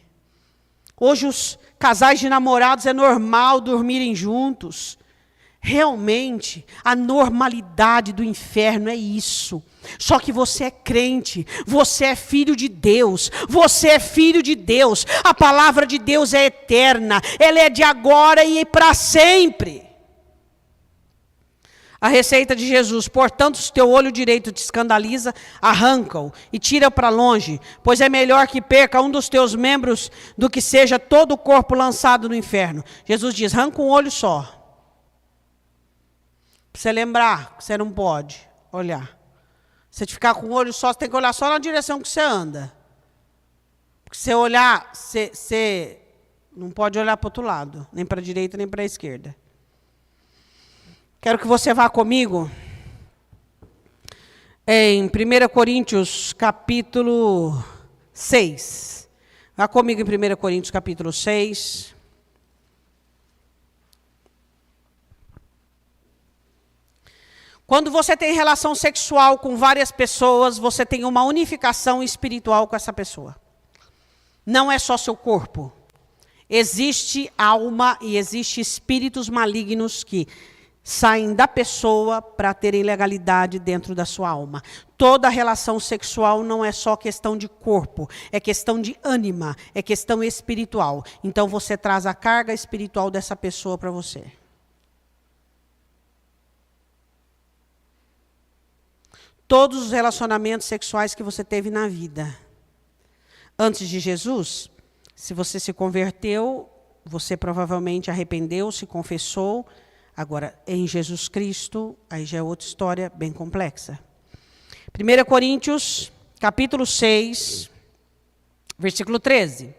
[SPEAKER 1] Hoje os casais de namorados é normal dormirem juntos. Realmente, a normalidade do inferno é isso. Só que você é crente, você é filho de Deus, você é filho de Deus. A palavra de Deus é eterna, ela é de agora e para sempre. A receita de Jesus, portanto, se teu olho direito te escandaliza, arranca-o e tira para longe, pois é melhor que perca um dos teus membros do que seja todo o corpo lançado no inferno. Jesus diz, arranca um olho só. Para você lembrar que você não pode olhar. Se você ficar com o olho só, você tem que olhar só na direção que você anda. Porque se você olhar, você não pode olhar para o outro lado, nem para a direita, nem para a esquerda. Quero que você vá comigo em 1 Coríntios capítulo 6. Vá comigo em 1 Coríntios capítulo 6. Quando você tem relação sexual com várias pessoas, você tem uma unificação espiritual com essa pessoa. Não é só seu corpo. Existe alma e existe espíritos malignos que saem da pessoa para terem legalidade dentro da sua alma. Toda relação sexual não é só questão de corpo, é questão de ânima, é questão espiritual. Então você traz a carga espiritual dessa pessoa para você. Todos os relacionamentos sexuais que você teve na vida. Antes de Jesus, se você se converteu, você provavelmente arrependeu, se confessou. Agora, em Jesus Cristo, aí já é outra história bem complexa. 1 Coríntios, capítulo 6, versículo 13.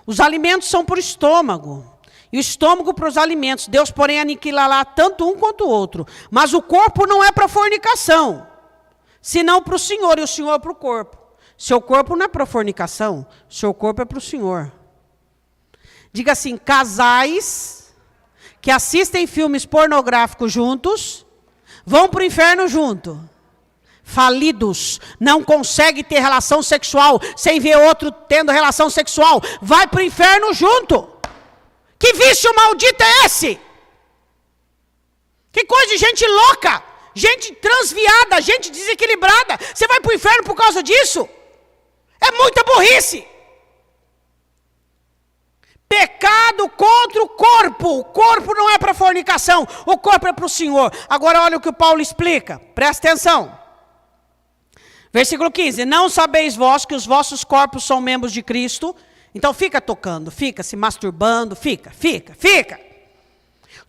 [SPEAKER 1] Os alimentos são para o estômago, e o estômago para os alimentos. Deus, porém, aniquilará tanto um quanto o outro. Mas o corpo não é para fornicação, senão para o Senhor, e o Senhor para o corpo. Seu corpo não é para fornicação, seu corpo é para o Senhor. Diga assim, casais que assistem filmes pornográficos juntos, vão para o inferno junto. Falidos, não consegue ter relação sexual, sem ver outro tendo relação sexual, vai para o inferno junto. Que vício maldito é esse? Que coisa de gente louca, gente transviada, gente desequilibrada. Você vai para o inferno por causa disso? É muita burrice. Pecado contra o corpo. O corpo não é para fornicação. O corpo é para o Senhor. Agora olha o que o Paulo explica. Presta atenção. Versículo 15. Não sabeis vós que os vossos corpos são membros de Cristo? Então fica tocando, fica se masturbando, fica.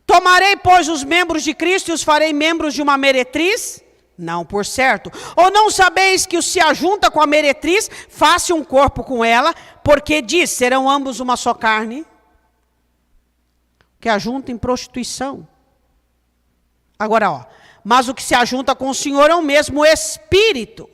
[SPEAKER 1] Tomarei, pois, os membros de Cristo e os farei membros de uma meretriz? Não, por certo. Ou não sabeis que o se ajunta com a meretriz, faça um corpo com ela, porque diz, serão ambos uma só carne? Que ajunta em prostituição. Agora, ó, mas o que se ajunta com o Senhor é o mesmo espírito.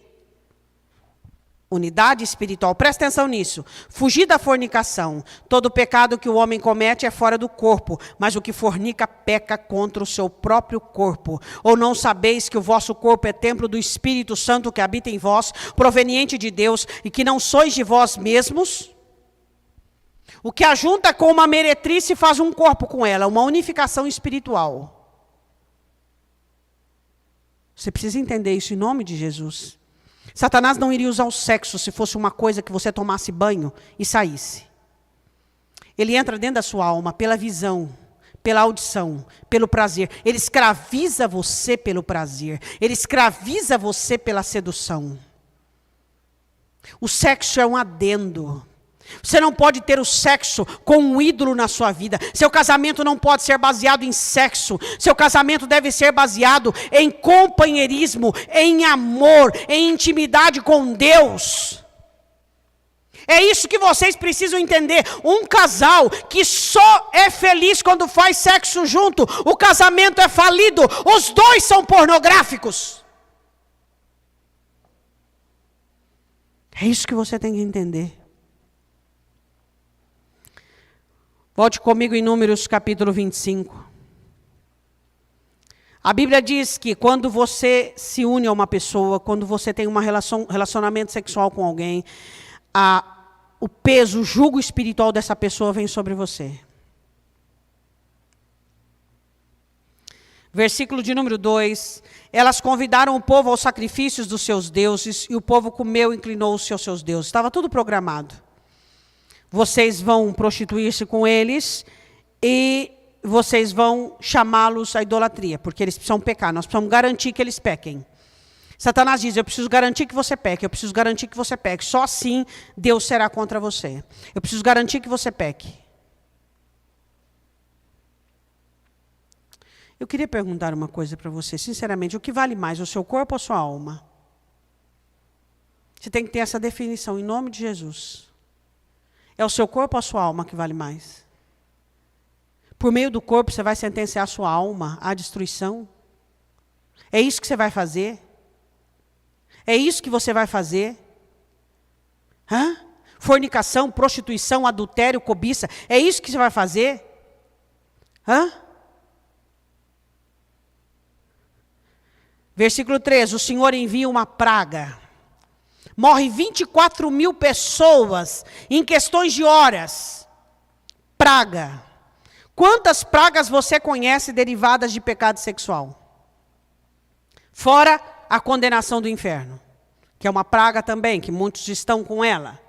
[SPEAKER 1] Unidade espiritual. Presta atenção nisso. Fugir da fornicação. Todo pecado que o homem comete é fora do corpo, mas o que fornica peca contra o seu próprio corpo. Ou não sabeis que o vosso corpo é templo do Espírito Santo que habita em vós, proveniente de Deus, e que não sois de vós mesmos? O que ajunta com uma meretriz se faz um corpo com ela, uma unificação espiritual. Você precisa entender isso em nome de Jesus. Satanás não iria usar o sexo se fosse uma coisa que você tomasse banho e saísse. Ele entra dentro da sua alma pela visão, pela audição, pelo prazer. Ele escraviza você pelo prazer. Ele escraviza você pela sedução. O sexo é um adendo. Você não pode ter o sexo com um ídolo na sua vida. Seu casamento não pode ser baseado em sexo. Seu casamento deve ser baseado em companheirismo, em amor, em intimidade com Deus. É isso que vocês precisam entender. Um casal que só é feliz quando faz sexo junto, o casamento é falido. Os dois são pornográficos. É isso que você tem que entender. Volte comigo em Números capítulo 25. A Bíblia diz que quando você se une a uma pessoa, quando você tem um relacionamento sexual com alguém, o peso, o jugo espiritual dessa pessoa vem sobre você. Versículo de número 2. Elas convidaram o povo aos sacrifícios dos seus deuses, e o povo comeu e inclinou-se aos seus deuses. Estava tudo programado. Vocês vão prostituir-se com eles e vocês vão chamá-los à idolatria, porque eles precisam pecar. Nós precisamos garantir que eles pequem. Satanás diz, eu preciso garantir que você peque, eu preciso garantir que você peque. Só assim Deus será contra você. Eu preciso garantir que você peque. Eu queria perguntar uma coisa para você, sinceramente, o que vale mais, o seu corpo ou a sua alma? Você tem que ter essa definição em nome de Jesus. É o seu corpo ou a sua alma que vale mais? Por meio do corpo você vai sentenciar a sua alma à destruição? É isso que você vai fazer? É isso que você vai fazer? Hã? Fornicação, prostituição, adultério, cobiça. É isso que você vai fazer? Hã? Versículo 3. O Senhor envia uma praga. Morre 24.000 pessoas em questões de horas. Praga. Quantas pragas você conhece derivadas de pecado sexual? Fora a condenação do inferno, que é uma praga também, que muitos estão com ela.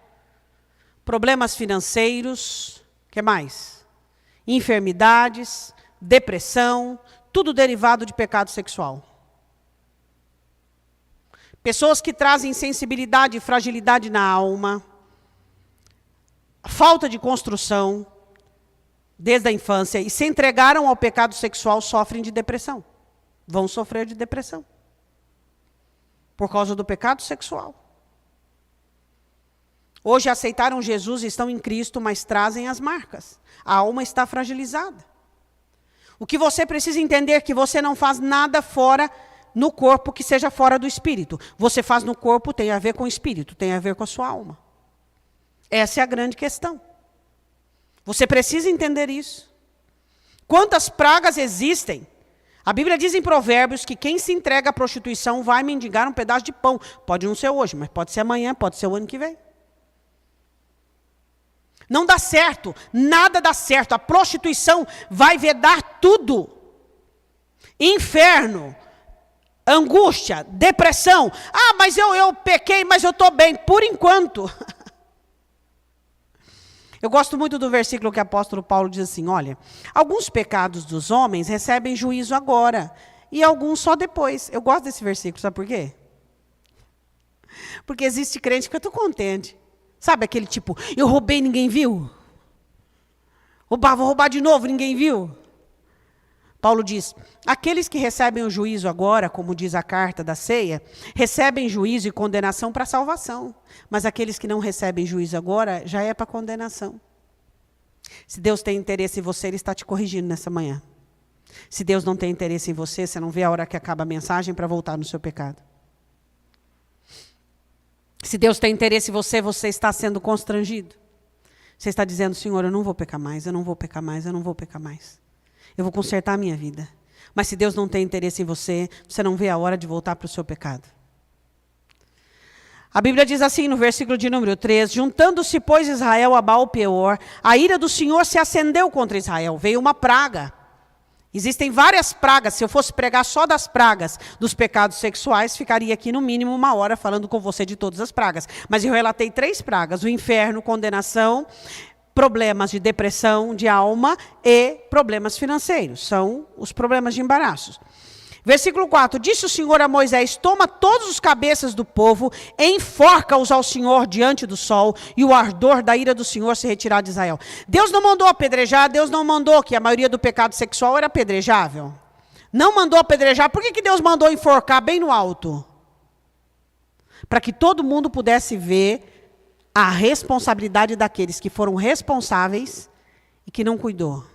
[SPEAKER 1] Problemas financeiros, que mais? Enfermidades, depressão, tudo derivado de pecado sexual. Pessoas que trazem insensibilidade e fragilidade na alma, falta de construção desde a infância e se entregaram ao pecado sexual sofrem de depressão. Vão sofrer de depressão. Por causa do pecado sexual. Hoje aceitaram Jesus e estão em Cristo, mas trazem as marcas. A alma está fragilizada. O que você precisa entender é que você não faz nada fora no corpo que seja fora do espírito. Você faz no corpo, tem a ver com o espírito, tem a ver com a sua alma. Essa é a grande questão. Você precisa entender isso. Quantas pragas existem? A Bíblia diz em Provérbios que quem se entrega à prostituição vai mendigar um pedaço de pão. Pode não ser hoje, mas pode ser amanhã, pode ser o ano que vem. Não dá certo, nada dá certo. A prostituição vai vedar tudo. Inferno. Angústia, depressão. Ah, mas eu pequei, mas eu estou bem. Por enquanto. Eu gosto muito do versículo que o apóstolo Paulo diz assim, olha, alguns pecados dos homens recebem juízo agora, e alguns só depois. Eu gosto desse versículo, sabe por quê? Porque existe crente que eu estou contente. Sabe aquele tipo, eu roubei, ninguém viu? Vou roubar de novo, ninguém viu? Paulo diz, aqueles que recebem o juízo agora, como diz a carta da ceia, recebem juízo e condenação para salvação. Mas aqueles que não recebem juízo agora, já é para condenação. Se Deus tem interesse em você, Ele está te corrigindo nessa manhã. Se Deus não tem interesse em você, você não vê a hora que acaba a mensagem para voltar no seu pecado. Se Deus tem interesse em você, você está sendo constrangido. Você está dizendo, Senhor, eu não vou pecar mais, eu não vou pecar mais, eu não vou pecar mais. Eu vou consertar a minha vida. Mas se Deus não tem interesse em você, você não vê a hora de voltar para o seu pecado. A Bíblia diz assim no versículo de número 3, juntando-se, pois, Israel a Baal-peor, a ira do Senhor se acendeu contra Israel. Veio uma praga. Existem várias pragas. Se eu fosse pregar só das pragas dos pecados sexuais, ficaria aqui no mínimo 1 hora falando com você de todas as pragas. Mas eu relatei 3 pragas, o inferno, condenação, problemas de depressão de alma e problemas financeiros. São os problemas de embaraços. Versículo 4, disse o Senhor a Moisés, toma todos os cabeças do povo, enforca-os ao Senhor diante do sol, e o ardor da ira do Senhor se retirar de Israel. Deus não mandou apedrejar, Deus não mandou que a maioria do pecado sexual era apedrejável. Não mandou apedrejar, por que Deus mandou enforcar bem no alto? Para que todo mundo pudesse ver a responsabilidade daqueles que foram responsáveis e que não cuidou.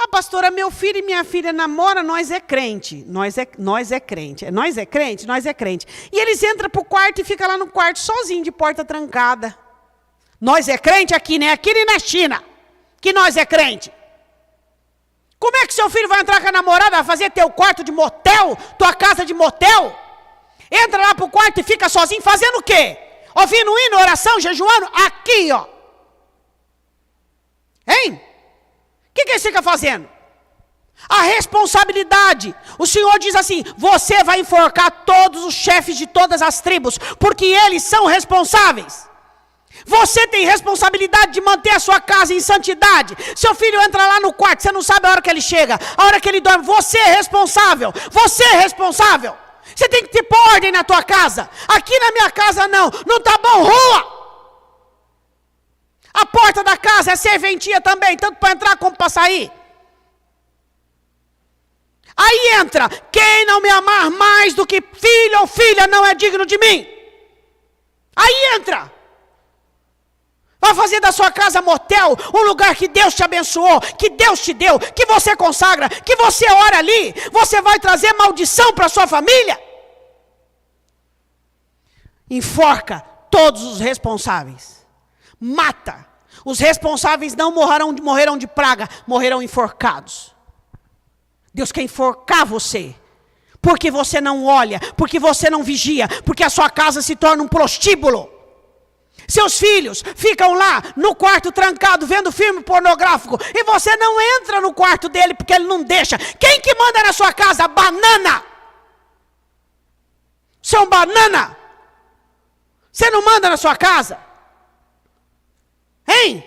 [SPEAKER 1] Ah, pastora, meu filho e minha filha namoram, nós é crente. Nós é crente. Nós é crente? Nós é crente. E eles entram para o quarto e ficam lá no quarto sozinho, de porta trancada. Nós é crente aqui, né? Aqui nem na China, que nós é crente. Como é que seu filho vai entrar com a namorada, vai fazer teu quarto de motel, tua casa de motel? Entra lá para o quarto e fica sozinho, fazendo o quê? Ouvindo hino, oração, jejuando? Aqui, ó. Hein? O que eles ficam fazendo? A responsabilidade. O Senhor diz assim, você vai enforcar todos os chefes de todas as tribos, porque eles são responsáveis. Você tem responsabilidade de manter a sua casa em santidade. Seu filho entra lá no quarto, você não sabe a hora que ele chega, a hora que ele dorme. Você é responsável. Você é responsável. Você tem que ter ordem na tua casa. Aqui na minha casa não. Não tá bom, rua. A porta da casa é serventia também, tanto para entrar como para sair. Aí entra, quem não me amar mais do que filho ou filha não é digno de mim. Aí entra. Vai fazer da sua casa motel, um lugar que Deus te abençoou, que Deus te deu, que você consagra, que você ora ali. Você vai trazer maldição para a sua família. Enforca todos os responsáveis. Mata. Os responsáveis não morreram de praga, morreram enforcados. Deus quer enforcar você. Porque você não olha, porque você não vigia, porque a sua casa se torna um prostíbulo. Seus filhos ficam lá no quarto trancado, vendo filme pornográfico, e você não entra no quarto dele porque ele não deixa. Quem que manda na sua casa? Banana! Você é um banana! Você não manda na sua casa? Hein?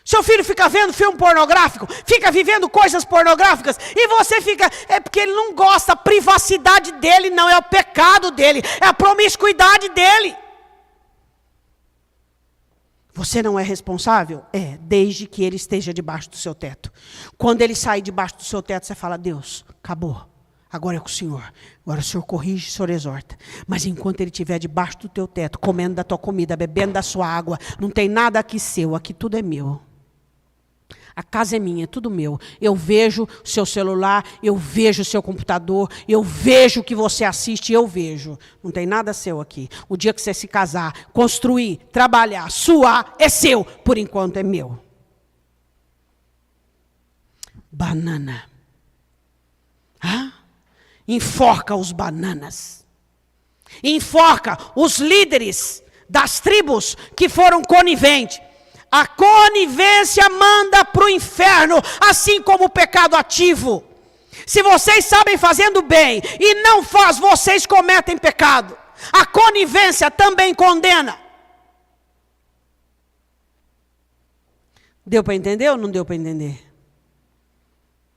[SPEAKER 1] Seu filho fica vendo filme pornográfico, fica vivendo coisas pornográficas, e você fica, é porque ele não gosta, a privacidade dele não é o pecado dele, é a promiscuidade dele. Você não é responsável? É, desde que ele esteja debaixo do seu teto. Quando ele sair debaixo do seu teto, você fala, Deus, acabou. Agora é com o Senhor. Agora o Senhor corrige, o Senhor exorta. Mas enquanto ele estiver debaixo do teu teto, comendo da tua comida, bebendo da sua água, não tem nada aqui seu, aqui tudo é meu. A casa é minha, é tudo meu. Eu vejo o seu celular, eu vejo o seu computador, eu vejo o que você assiste, eu vejo. Não tem nada seu aqui. O dia que você se casar, construir, trabalhar, suar, é seu. Por enquanto é meu. Banana. Hã? Enforca os bananas. Enforca os líderes das tribos que foram coniventes. A conivência manda para o inferno, assim como o pecado ativo. Se vocês sabem fazendo bem e não faz, vocês cometem pecado. A conivência também condena. Deu para entender ou não deu para entender?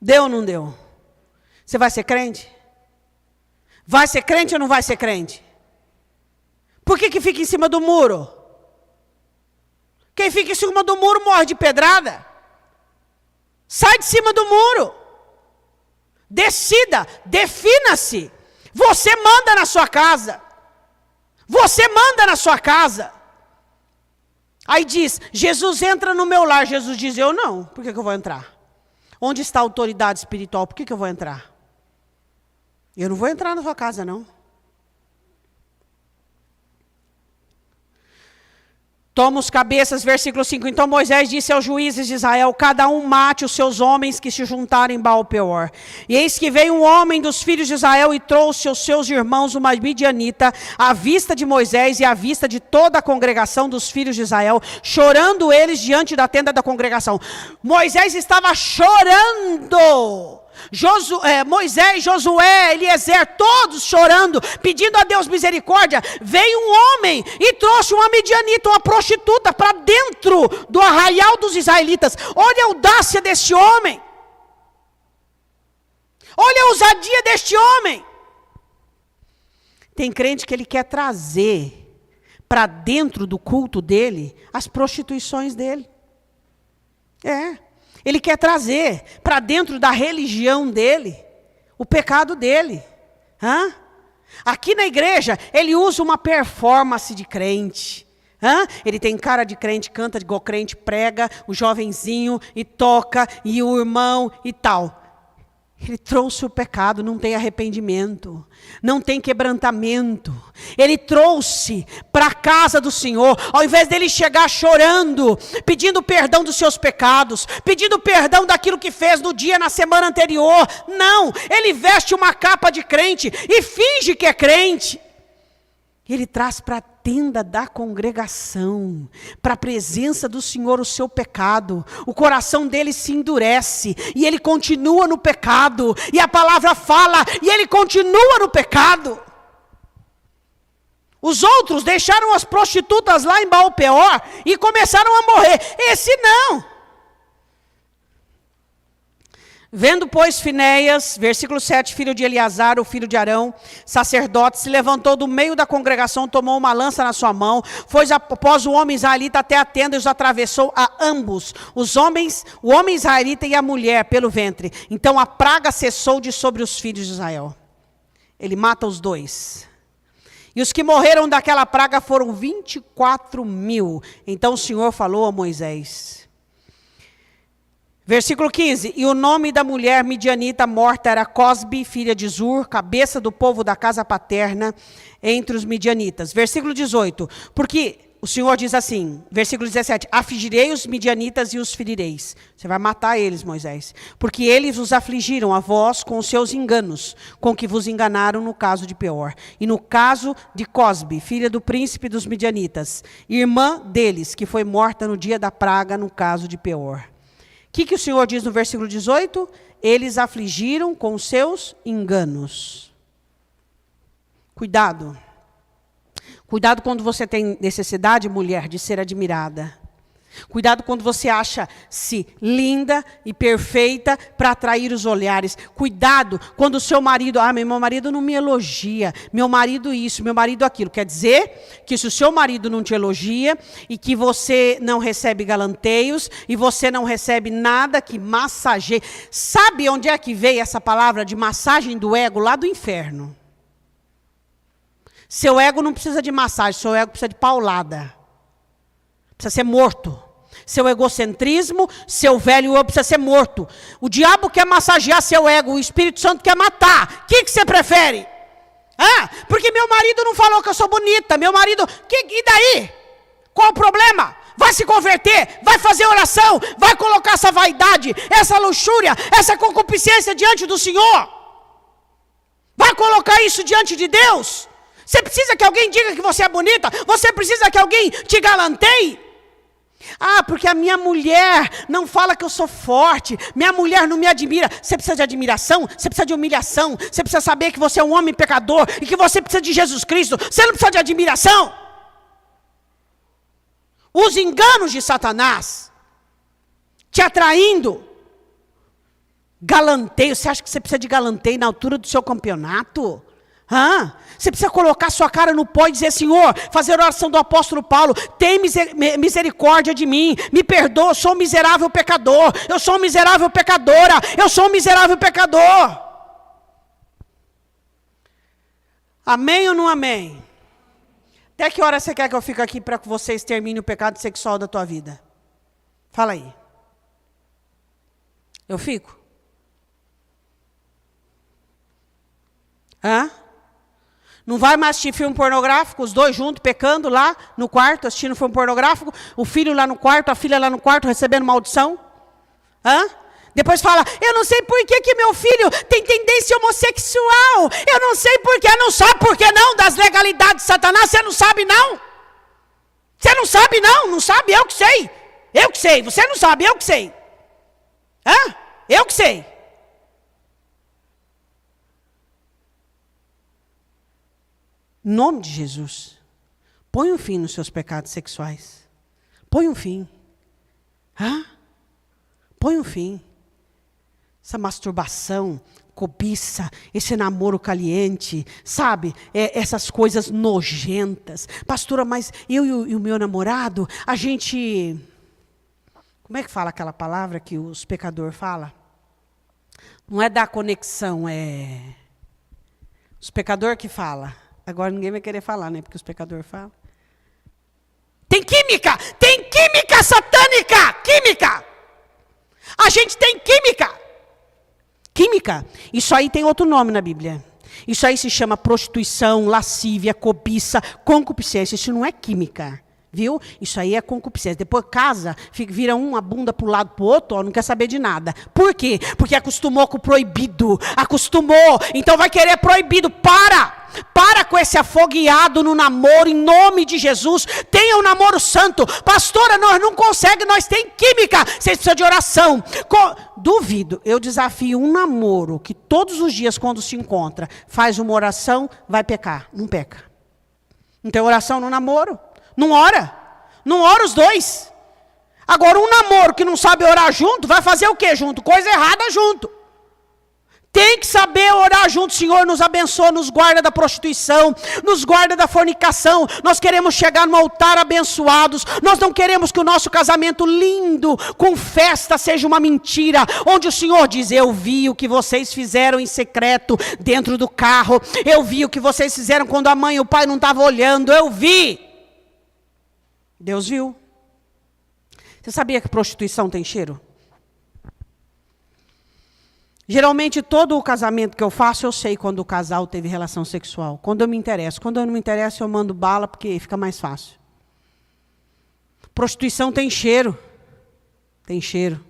[SPEAKER 1] Deu ou não deu? Você vai ser crente? Vai ser crente ou não vai ser crente? Por que fica em cima do muro? Quem fica em cima do muro morre de pedrada. Sai de cima do muro. Decida, defina-se. Você manda na sua casa. Você manda na sua casa. Aí diz, Jesus entra no meu lar. Jesus diz, eu não. Por que eu vou entrar? Onde está a autoridade espiritual? Por que eu vou entrar? Eu não vou entrar na sua casa, não. Toma os cabeças, versículo 5. Então Moisés disse aos juízes de Israel, cada um mate os seus homens que se juntarem em Baal-peor. E eis que veio um homem dos filhos de Israel e trouxe aos seus irmãos uma midianita, à vista de Moisés e à vista de toda a congregação dos filhos de Israel, chorando eles diante da tenda da congregação. Moisés estava chorando. Moisés, Josué, Eliezer, todos chorando, pedindo a Deus misericórdia. Veio um homem e trouxe uma midianita, uma prostituta, para dentro do arraial dos israelitas. Olha a audácia deste homem. Olha a ousadia deste homem. Tem crente que ele quer trazer para dentro do culto dele as prostituições dele. Ele quer trazer para dentro da religião dele o pecado dele. Aqui na igreja, ele usa uma performance de crente. Ele tem cara de crente, canta igual crente, prega, o jovenzinho e toca, e o irmão e tal. Ele trouxe o pecado, não tem arrependimento, não tem quebrantamento. Ele trouxe para a casa do Senhor, ao invés dele chegar chorando, pedindo perdão dos seus pecados, pedindo perdão daquilo que fez no dia, na semana anterior. Não, ele veste uma capa de crente e finge que é crente. Ele traz para a tenda da congregação, para a presença do Senhor o seu pecado. O coração dele se endurece e ele continua no pecado. E a palavra fala e ele continua no pecado. Os outros deixaram as prostitutas lá em Baal-peor e começaram a morrer. Esse não. Vendo, pois, Finéias, versículo 7, filho de Eleazar, o filho de Arão, sacerdote, se levantou do meio da congregação, tomou uma lança na sua mão, foi após o homem israelita até a tenda e os atravessou a ambos, o homem israelita e a mulher, pelo ventre. Então a praga cessou de sobre os filhos de Israel. Ele mata os dois. E os que morreram daquela praga foram 24.000. Então o Senhor falou a Moisés. Versículo 15, e o nome da mulher midianita morta era Cosbi, filha de Zur, cabeça do povo da casa paterna entre os midianitas. Versículo 18, porque o Senhor diz assim, versículo 17, afligirei os midianitas e os ferireis. Você vai matar eles, Moisés, porque eles os afligiram a vós com os seus enganos, com que vos enganaram no caso de Peor. E no caso de Cosbi, filha do príncipe dos midianitas, irmã deles, que foi morta no dia da praga no caso de Peor. O que o Senhor diz no versículo 18? Eles afligiram com seus enganos. Cuidado. Cuidado quando você tem necessidade, mulher, de ser admirada. Cuidado quando você acha-se linda e perfeita para atrair os olhares. Cuidado quando o seu marido, meu marido não me elogia, meu marido isso, meu marido aquilo. Quer dizer que se o seu marido não te elogia e que você não recebe galanteios e você não recebe nada que massageie. Sabe onde é que veio essa palavra de massagem do ego? Lá do inferno. Seu ego não precisa de massagem, seu ego precisa de paulada. Precisa ser morto. Seu egocentrismo, seu velho eu precisa ser morto. O diabo quer massagear seu ego, o Espírito Santo quer matar. O que você prefere? Porque meu marido não falou que eu sou bonita, meu marido... E daí? Qual o problema? Vai se converter, vai fazer oração, vai colocar essa vaidade, essa luxúria, essa concupiscência diante do Senhor. Vai colocar isso diante de Deus. Você precisa que alguém diga que você é bonita, você precisa que alguém te galanteie. Porque a minha mulher não fala que eu sou forte, minha mulher não me admira. Você precisa de admiração, você precisa de humilhação, você precisa saber que você é um homem pecador e que você precisa de Jesus Cristo. Você não precisa de admiração. Os enganos de Satanás te atraindo. Galanteio, você acha que você precisa de galanteio na altura do seu campeonato? Você precisa colocar sua cara no pó e dizer, Senhor, fazer a oração do apóstolo Paulo, tem misericórdia de mim, me perdoa, eu sou um miserável pecador, eu sou uma miserável pecadora, eu sou um miserável pecador. Amém ou não amém? Até que hora você quer que eu fique aqui para que você extermine o pecado sexual da tua vida? Fala aí. Eu fico? Não vai mais assistir filme pornográfico, os dois juntos, pecando lá no quarto, assistindo filme pornográfico, o filho lá no quarto, a filha lá no quarto, recebendo maldição? Depois fala, eu não sei por que meu filho tem tendência homossexual, eu não sei por que, não sabe por que não, das legalidades de Satanás, você não sabe não? Você não sabe não sabe, eu que sei, você não sabe, eu que sei. Eu que sei. Em nome de Jesus, põe um fim nos seus pecados sexuais. Põe um fim. Põe um fim. Essa masturbação, cobiça, esse namoro caliente, sabe? Essas coisas nojentas. Pastora, mas eu e o meu namorado, a gente... Como é que fala aquela palavra que os pecadores falam? Não é dar conexão, é... Os pecadores que falam. Agora ninguém vai querer falar, né? Porque os pecadores falam. Tem química satânica, química. A gente tem química. Química, isso aí tem outro nome na Bíblia. Isso aí se chama prostituição, lascívia, cobiça, concupiscência. Isso não é química, viu? Isso aí é concupiscência. Depois casa, vira uma bunda para um lado para o outro, não quer saber de nada. Por quê? Porque acostumou com o proibido. Acostumou, então vai querer proibido. Para com esse afogueado no namoro, em nome de Jesus. Tenha um namoro santo. Pastora, nós não conseguimos, nós temos química. Vocês precisam de oração. Duvido, eu desafio um namoro que todos os dias, quando se encontra, faz uma oração, vai pecar. Não peca. Não tem oração no namoro. Não ora os dois. Agora, um namoro que não sabe orar junto, vai fazer o que junto? Coisa errada junto. Tem que saber orar junto. Senhor, nos abençoa, nos guarda da prostituição, nos guarda da fornicação. Nós queremos chegar no altar abençoados. Nós não queremos que o nosso casamento lindo, com festa, seja uma mentira. Onde o Senhor diz, eu vi o que vocês fizeram em secreto dentro do carro. Eu vi o que vocês fizeram quando a mãe e o pai não estavam olhando. Eu vi. Deus viu. Você sabia que prostituição tem cheiro? Geralmente, todo o casamento que eu faço, eu sei quando o casal teve relação sexual. Quando eu me interesso. Quando eu não me interesso, eu mando bala, porque fica mais fácil. Prostituição tem cheiro. Tem cheiro.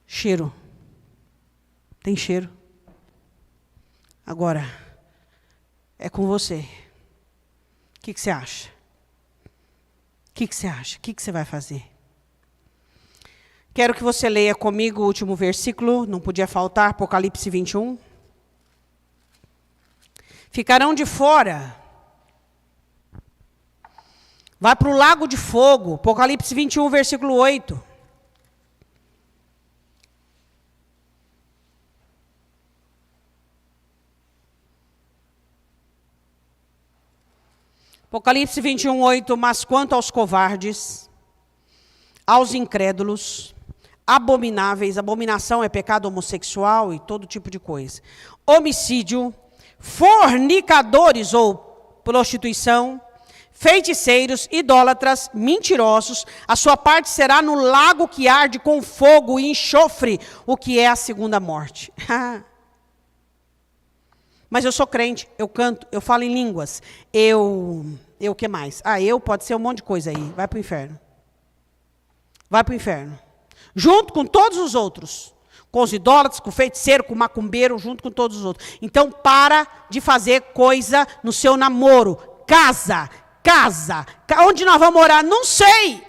[SPEAKER 1] Cheiro. Tem cheiro. Agora, é com você. O que você acha? O que você acha? O que você vai fazer? Quero que você leia comigo o último versículo, não podia faltar, Apocalipse 21. Ficarão de fora. Vai para o lago de fogo, Apocalipse 21, versículo 8. Apocalipse 21, 8. Mas quanto aos covardes, aos incrédulos, abomináveis, abominação é pecado homossexual e todo tipo de coisa, homicídio, fornicadores ou prostituição, feiticeiros, idólatras, mentirosos, a sua parte será no lago que arde com fogo e enxofre, o que é a segunda morte. Mas eu sou crente, eu canto, eu falo em línguas, eu o que mais? Eu pode ser um monte de coisa aí, vai para o inferno. Vai para o inferno. Junto com todos os outros. Com os idólatras, com o feiticeiro, com o macumbeiro, junto com todos os outros. Então, para de fazer coisa no seu namoro. Casa. Onde nós vamos morar? Não sei.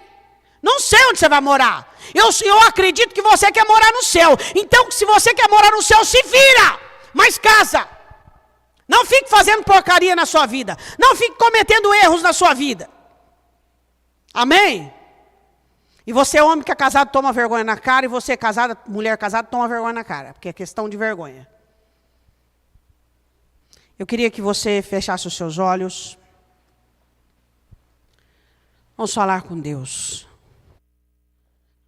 [SPEAKER 1] Não sei onde você vai morar. Eu acredito que você quer morar no céu. Então, se você quer morar no céu, se vira. Mas casa. Não fique fazendo porcaria na sua vida. Não fique cometendo erros na sua vida. Amém? E você, homem que é casado, toma vergonha na cara. E você, casada, mulher casada, toma vergonha na cara. Porque é questão de vergonha. Eu queria que você fechasse os seus olhos. Vamos falar com Deus.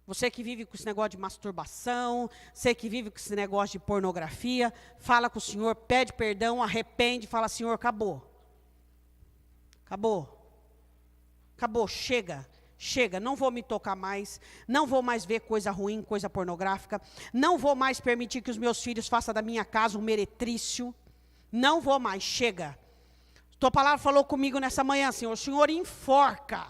[SPEAKER 1] Você que vive com esse negócio de masturbação, você que vive com esse negócio de pornografia, fala com o Senhor, pede perdão, arrepende, fala, Senhor, acabou. Acabou. Acabou, chega. Chega, não vou me tocar mais, não vou mais ver coisa ruim, coisa pornográfica, não vou mais permitir que os meus filhos façam da minha casa um meretrício, não vou mais, chega. Tua palavra falou comigo nessa manhã, Senhor, o Senhor enforca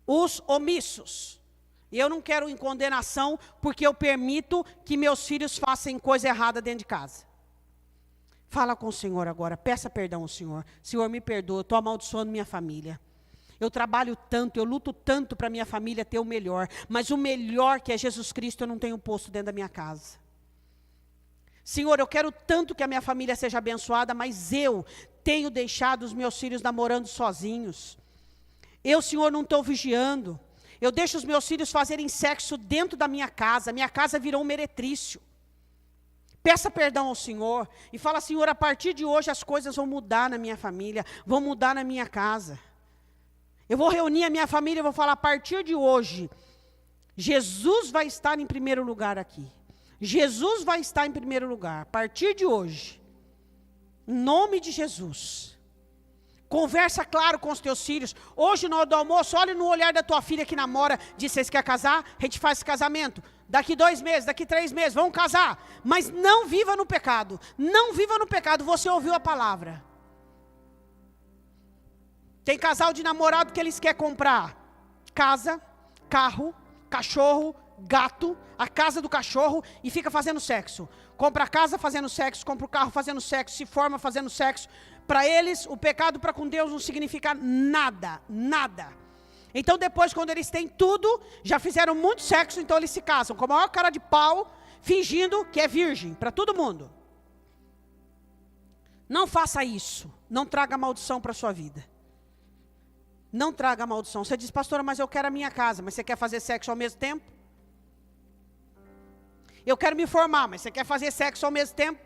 [SPEAKER 1] os omissos. E eu não quero em condenação, porque eu permito que meus filhos façam coisa errada dentro de casa. Fala com o Senhor agora, peça perdão ao Senhor. Senhor, me perdoa, eu estou amaldiçoando minha família. Eu trabalho tanto, eu luto tanto para minha família ter o melhor. Mas o melhor, que é Jesus Cristo, eu não tenho posto dentro da minha casa. Senhor, eu quero tanto que a minha família seja abençoada, mas eu tenho deixado os meus filhos namorando sozinhos. Eu, Senhor, não estou vigiando. Eu deixo os meus filhos fazerem sexo dentro da minha casa. Minha casa virou um meretrício. Peça perdão ao Senhor. E fala, Senhor, a partir de hoje as coisas vão mudar na minha família. Vão mudar na minha casa. Eu vou reunir a minha família e vou falar, a partir de hoje, Jesus vai estar em primeiro lugar aqui. Jesus vai estar em primeiro lugar, a partir de hoje. Em nome de Jesus. Conversa claro com os teus filhos. Hoje, na hora do almoço, olha no olhar da tua filha que namora. Diz, vocês querem casar? A gente faz esse casamento. Daqui 2 meses, daqui 3 meses, vão casar. Mas não viva no pecado. Não viva no pecado. Você ouviu a palavra. Tem casal de namorado que eles querem comprar casa, carro, cachorro, gato, a casa do cachorro e fica fazendo sexo. Compra a casa fazendo sexo, compra o carro fazendo sexo, se forma fazendo sexo. Para eles, o pecado para com Deus não significa nada, nada. Então depois, quando eles têm tudo, já fizeram muito sexo, então eles se casam com a maior cara de pau, fingindo que é virgem, para todo mundo. Não faça isso, não traga maldição para a sua vida. Não traga maldição. Você diz, pastora, mas eu quero a minha casa, mas você quer fazer sexo ao mesmo tempo? Eu quero me formar, mas você quer fazer sexo ao mesmo tempo?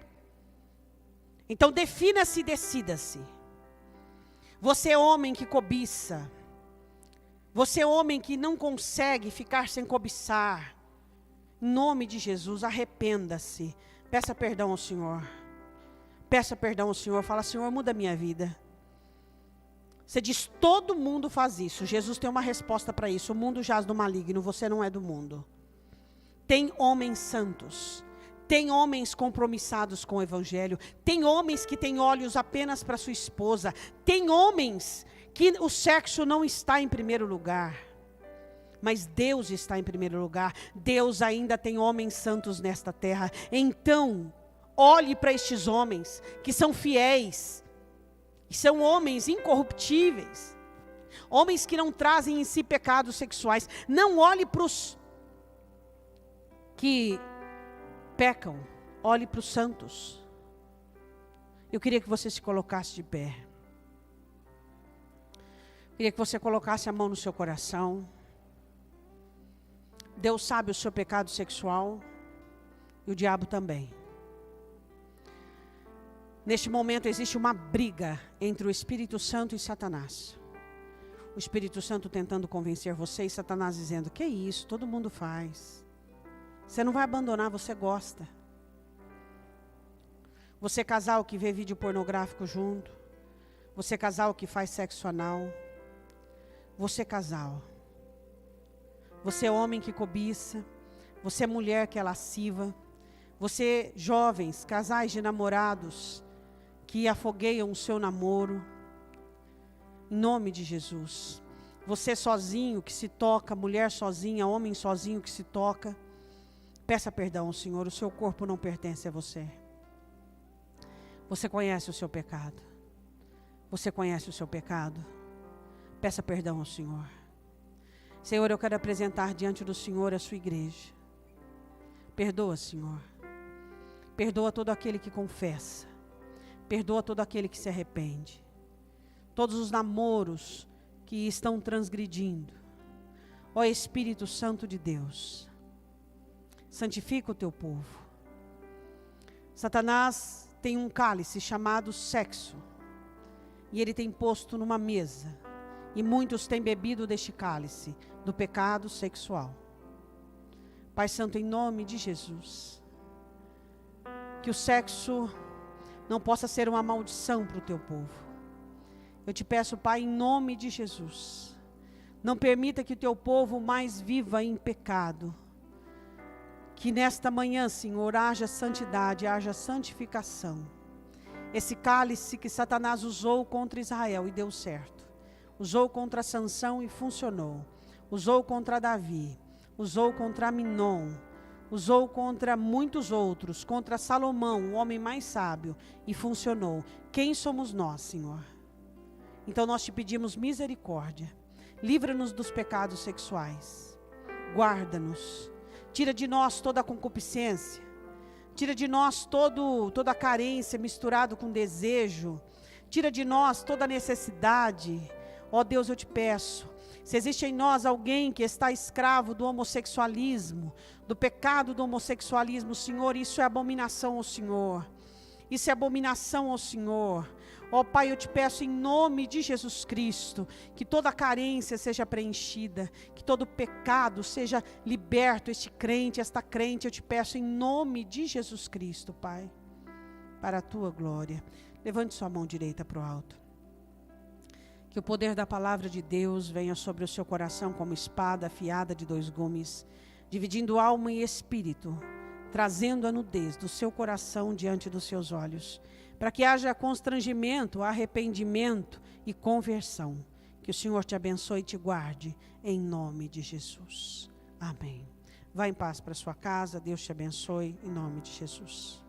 [SPEAKER 1] Então defina-se e decida-se. Você é homem que cobiça. Você é homem que não consegue ficar sem cobiçar. Em nome de Jesus, arrependa-se. Peça perdão ao Senhor. Peça perdão ao Senhor. Fala, Senhor, muda a minha vida. Você diz, todo mundo faz isso. Jesus tem uma resposta para isso. O mundo jaz do maligno, você não é do mundo. Tem homens santos. Tem homens compromissados com o Evangelho. Tem homens que têm olhos apenas para sua esposa. Tem homens que o sexo não está em primeiro lugar. Mas Deus está em primeiro lugar. Deus ainda tem homens santos nesta terra. Então, olhe para estes homens que são fiéis. São homens incorruptíveis. Homens que não trazem em si pecados sexuais. Não olhe para os que pecam. Olhe para os santos. Eu queria que você se colocasse de pé. Eu queria que você colocasse a mão no seu coração. Deus sabe o seu pecado sexual. E o diabo também. Neste momento existe uma briga entre o Espírito Santo e Satanás. O Espírito Santo tentando convencer você e Satanás dizendo, que isso, todo mundo faz. Você não vai abandonar, você gosta. Você casal que vê vídeo pornográfico junto. Você casal que faz sexo anal. Você casal. Você homem que cobiça. Você mulher que é lasciva. Você jovens, casais de namorados que afogueiam o seu namoro, em nome de Jesus. Você sozinho que se toca, mulher sozinha, homem sozinho que se toca, peça perdão ao Senhor, o seu corpo não pertence a você. Você conhece o seu pecado. Você conhece o seu pecado. Peça perdão ao Senhor. Senhor, eu quero apresentar diante do Senhor a sua igreja. Perdoa, Senhor. Perdoa todo aquele que confessa. Perdoa todo aquele que se arrepende. Todos os namoros que estão transgredindo. Ó Espírito Santo de Deus, santifica o teu povo. Satanás tem um cálice chamado sexo, e ele tem posto numa mesa, e muitos têm bebido deste cálice, do pecado sexual. Pai Santo, em nome de Jesus, que o sexo não possa ser uma maldição para o teu povo. Eu te peço, Pai, em nome de Jesus, não permita que o teu povo mais viva em pecado. Que nesta manhã, Senhor, haja santidade, haja santificação. Esse cálice que Satanás usou contra Israel e deu certo. Usou contra Sansão e funcionou. Usou contra Davi. Usou contra Aminon. Usou contra muitos outros. Contra Salomão, o homem mais sábio. E funcionou. Quem somos nós, Senhor? Então nós te pedimos misericórdia. Livra-nos dos pecados sexuais. Guarda-nos. Tira de nós toda a concupiscência. Tira de nós toda a carência misturado com desejo. Tira de nós toda a necessidade. Ó Deus, eu te peço, se existe em nós alguém que está escravo do homossexualismo, do pecado do homossexualismo, Senhor, isso é abominação ao Senhor. Isso é abominação ao Senhor. Ó Pai, eu te peço em nome de Jesus Cristo, que toda carência seja preenchida, que todo pecado seja liberto, este crente, esta crente, eu te peço em nome de Jesus Cristo, Pai, para a tua glória. Levante sua mão direita para o alto. Que o poder da palavra de Deus venha sobre o seu coração como espada afiada de 2 gumes, dividindo alma e espírito, trazendo a nudez do seu coração diante dos seus olhos, para que haja constrangimento, arrependimento e conversão. Que o Senhor te abençoe e te guarde, em nome de Jesus. Amém. Vá em paz para sua casa, Deus te abençoe, em nome de Jesus.